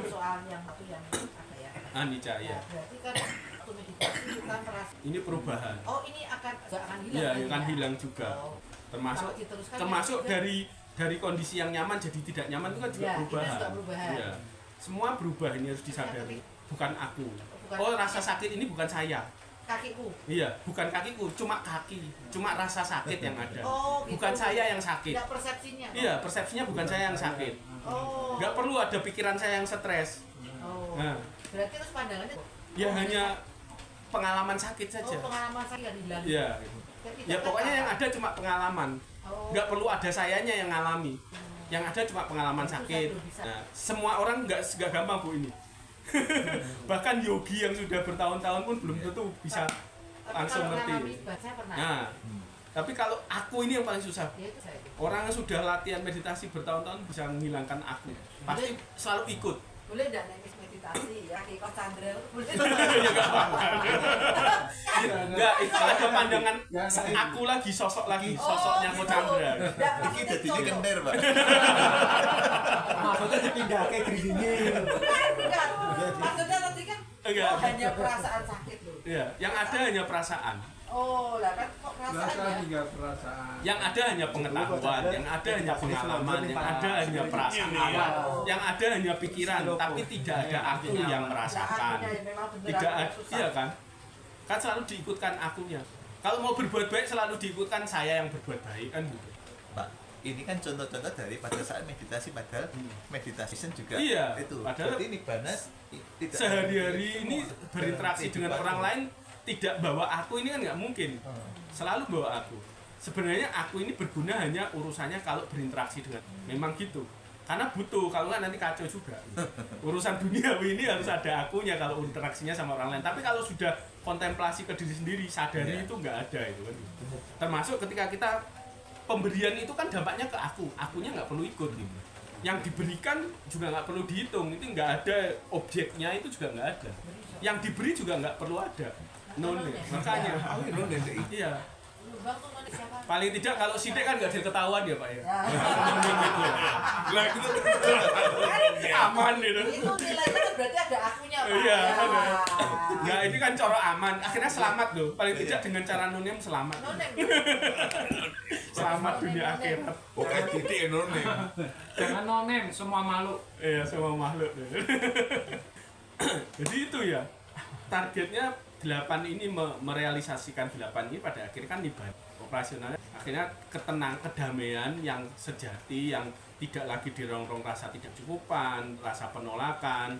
soal yang satu yang apa ya? anicca Ya, ya. berarti kan waktu meditasi kita merasa Ini perubahan. oh ini akan hilang. Iya, kan akan ya? hilang juga. Oh. Termasuk Kalau diteruskan termasuk ya, dari kondisi yang nyaman jadi tidak nyaman itu kan juga Ya, itu perubahan. juga perubahan. Iya. Semua berubah, ini harus disadari. Bukan aku. Bukan Oh, aku. rasa sakit ini bukan saya. kakiku. Iya, bukan kakiku, cuma kaki, cuma rasa sakit yang ada. Oh, gitu. Bukan saya yang sakit. Tidak persepsinya. Iya, persepsinya bukan saya yang sakit. Oh. Nggak perlu ada pikiran saya yang stres. Oh. Nah, Berarti terus pandangannya ya hanya pengalaman sakit oh, saja. pengalaman sakit yang hilang. Iya. Tapi Ya tidak pokoknya apa. yang ada cuma pengalaman. Oh. Nggak perlu ada sayanya yang ngalami. Yang ada cuma pengalaman Itu sakit. saya belum bisa. Nah, semua orang nggak gampang Bu ini. Bahkan yogi yang sudah bertahun-tahun pun belum tentu bisa Tapi langsung kalau ngerti. ngalami saya pernah. Nah, tapi kalau aku ini yang paling susah. Ya itu saya. Orang yang sudah latihan meditasi bertahun-tahun bisa menghilangkan aku. Pasti selalu ikut. Boleh enggak naik meditasi ya kayak Kok Chandra boleh. Ya nggak apa-apa. Enggak, itu ada pandangan aku lagi, sosok lagi, sosoknya Oh, Ko gitu. Chandra. Nggak, Iki maksudnya jadinya contoh. kender, Pak. Maksudnya dipindah ke gerinya. Bukan. Maksudnya tadi kan Enggak. oh, hanya perasaan sakit loh. Iya, yang ada hanya perasaan. Oh, lah kan kok Rasa perasaan ya? hingga perasaan. Yang ada hanya pengetahuan, yang ada hanya pengalaman, yang ada hanya perasaan, yang ada hanya pikiran, tapi tidak ada aku yang merasakan. Akunya yang memang beneran Tidak ada, susah. iya kan? Kan selalu diikutkan akunya. Kalau mau berbuat baik selalu diikutkan saya yang berbuat baik kan gitu. Pak, ini kan contoh-contoh dari pada saat meditasi, padahal meditasi juga Iya, itu. padahal Berarti nibbana tidak Sehari-hari ini berinteraksi dengan orang lain tidak bawa aku ini kan nggak mungkin. Selalu bawa aku. Sebenarnya aku ini berguna hanya urusannya kalau berinteraksi dengan memang gitu. Karena butuh, kalau nggak nanti kacau juga. Urusan duniawi ini harus ada akunya kalau interaksinya sama orang lain. Tapi kalau sudah kontemplasi ke diri sendiri, sadari Iya. itu nggak ada itu kan. Termasuk ketika kita pemberian itu kan dampaknya ke aku, akunya nggak perlu ikut gitu. Yang diberikan juga nggak perlu dihitung, itu nggak ada objeknya, itu juga nggak ada. Yang diberi juga nggak perlu ada. None, makanya. Iya. Bang tuh mana siapa? Paling tidak kalau sidik kan nggak ada ketahuan ya Pak ya. Ya. Lah itu Aman gitu. Itu nilainya kan berarti ada akunya Pak. Iya, Ya. ada. Nah ini kan cara aman, akhirnya selamat loh. Paling tidak dengan cara nonem selamat. Nonem. Selamat dunia akhirat. bukan titik none. Jangan nonem semua makhluk. Iya semua makhluk. Jadi itu ya targetnya 8 ini merealisasikan 8 ini pada akhirnya kan nibbana operasionalnya akhirnya kedamaian yang sejati yang tidak lagi dirongrong rasa tidak cukupan, rasa penolakan,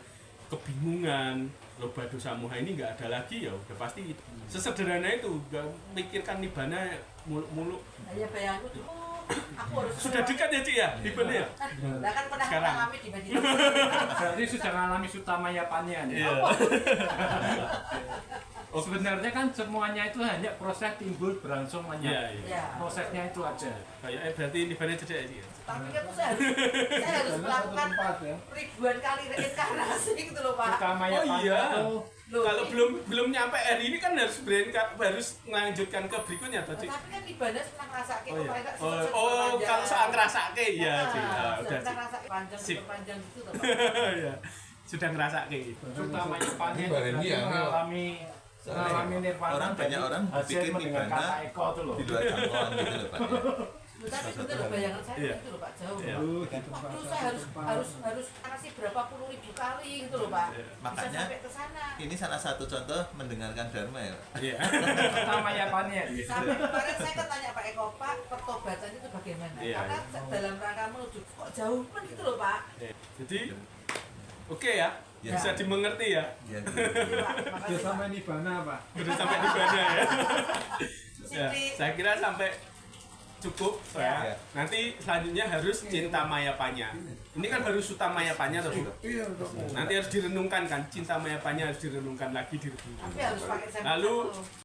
kebingungan, loba dosa moha ini nggak ada lagi ya udah pasti sesederhana itu nggak mikirkan nibbana muluk-muluk. Hanya bayangku tuh, oh, aku harus Sudah dekat ya Cik ya nibbana ya? Lah kan pernah Sekarang. mengalami di meditasi. Berarti sudah mengalami sutamaya panya nih. Iya. Sebenarnya kan semuanya itu hanya proses timbul berlangsung Iya, banyak. iya. Ya. Prosesnya itu aja. Kayaknya berarti nibbana cedek ya Cik ya? Tapi kan saya harus melakukan ribuan kali reinkarnasi gitu loh Pak. Sutamaya Oh, iya. itu Loh, Kalau belum nyampe hari ini kan harus melanjutkan ke berikutnya toh Cik. tapi kan nibbana senang ngerasake Oh iya. Pak, Pak, Oh, sesek oh panjang. kalau soal ngerasake ya Cik. Nah, Ah, udah senang Cik. ngerasake panjang Sip. panjang gitu loh Pak. Ya. Sudah ngerasake. sutamaya panya Ini bareng berarti dia, mengalami nirvana. Orang banyak orang hasil pikir mendengar nibbana kata eko tuh loh. di luar jangkauan gitu loh Pak. Loh, tapi bener loh bayangan saya Iya. gitu loh Pak, jauh. Iya. Waduh, saya harus ngasih berapa puluh ribu kali gitu loh Pak. Iya. Bisa Makanya sampai ke sana. ini salah satu contoh mendengarkan dharma ya Pak. Iya. Sutamaya panya. Sampai kemarin saya kan tanya Pak Eko, Pak, pertobatan itu bagaimana? Iya, Karena iya. dalam rangka menuju kok jauh pun gitu loh Pak. Jadi oke ya. Ya. Bisa dimengerti ya. Ya, gitu. Iya, Pak. Sudah Makasih Pak. sampai nibbana Pak. Udah sampai nibbana ya. Ya, Sipri. saya kira sampai cukup Ya. ya. Nanti selanjutnya harus cinta maya panya. Ini kan harus suta maya panya toh. Bu? Iya, Nanti harus direnungkan kan, cinta maya panya harus direnungkan lagi direnungkan. Tapi harus pakai sampel Lalu dulu.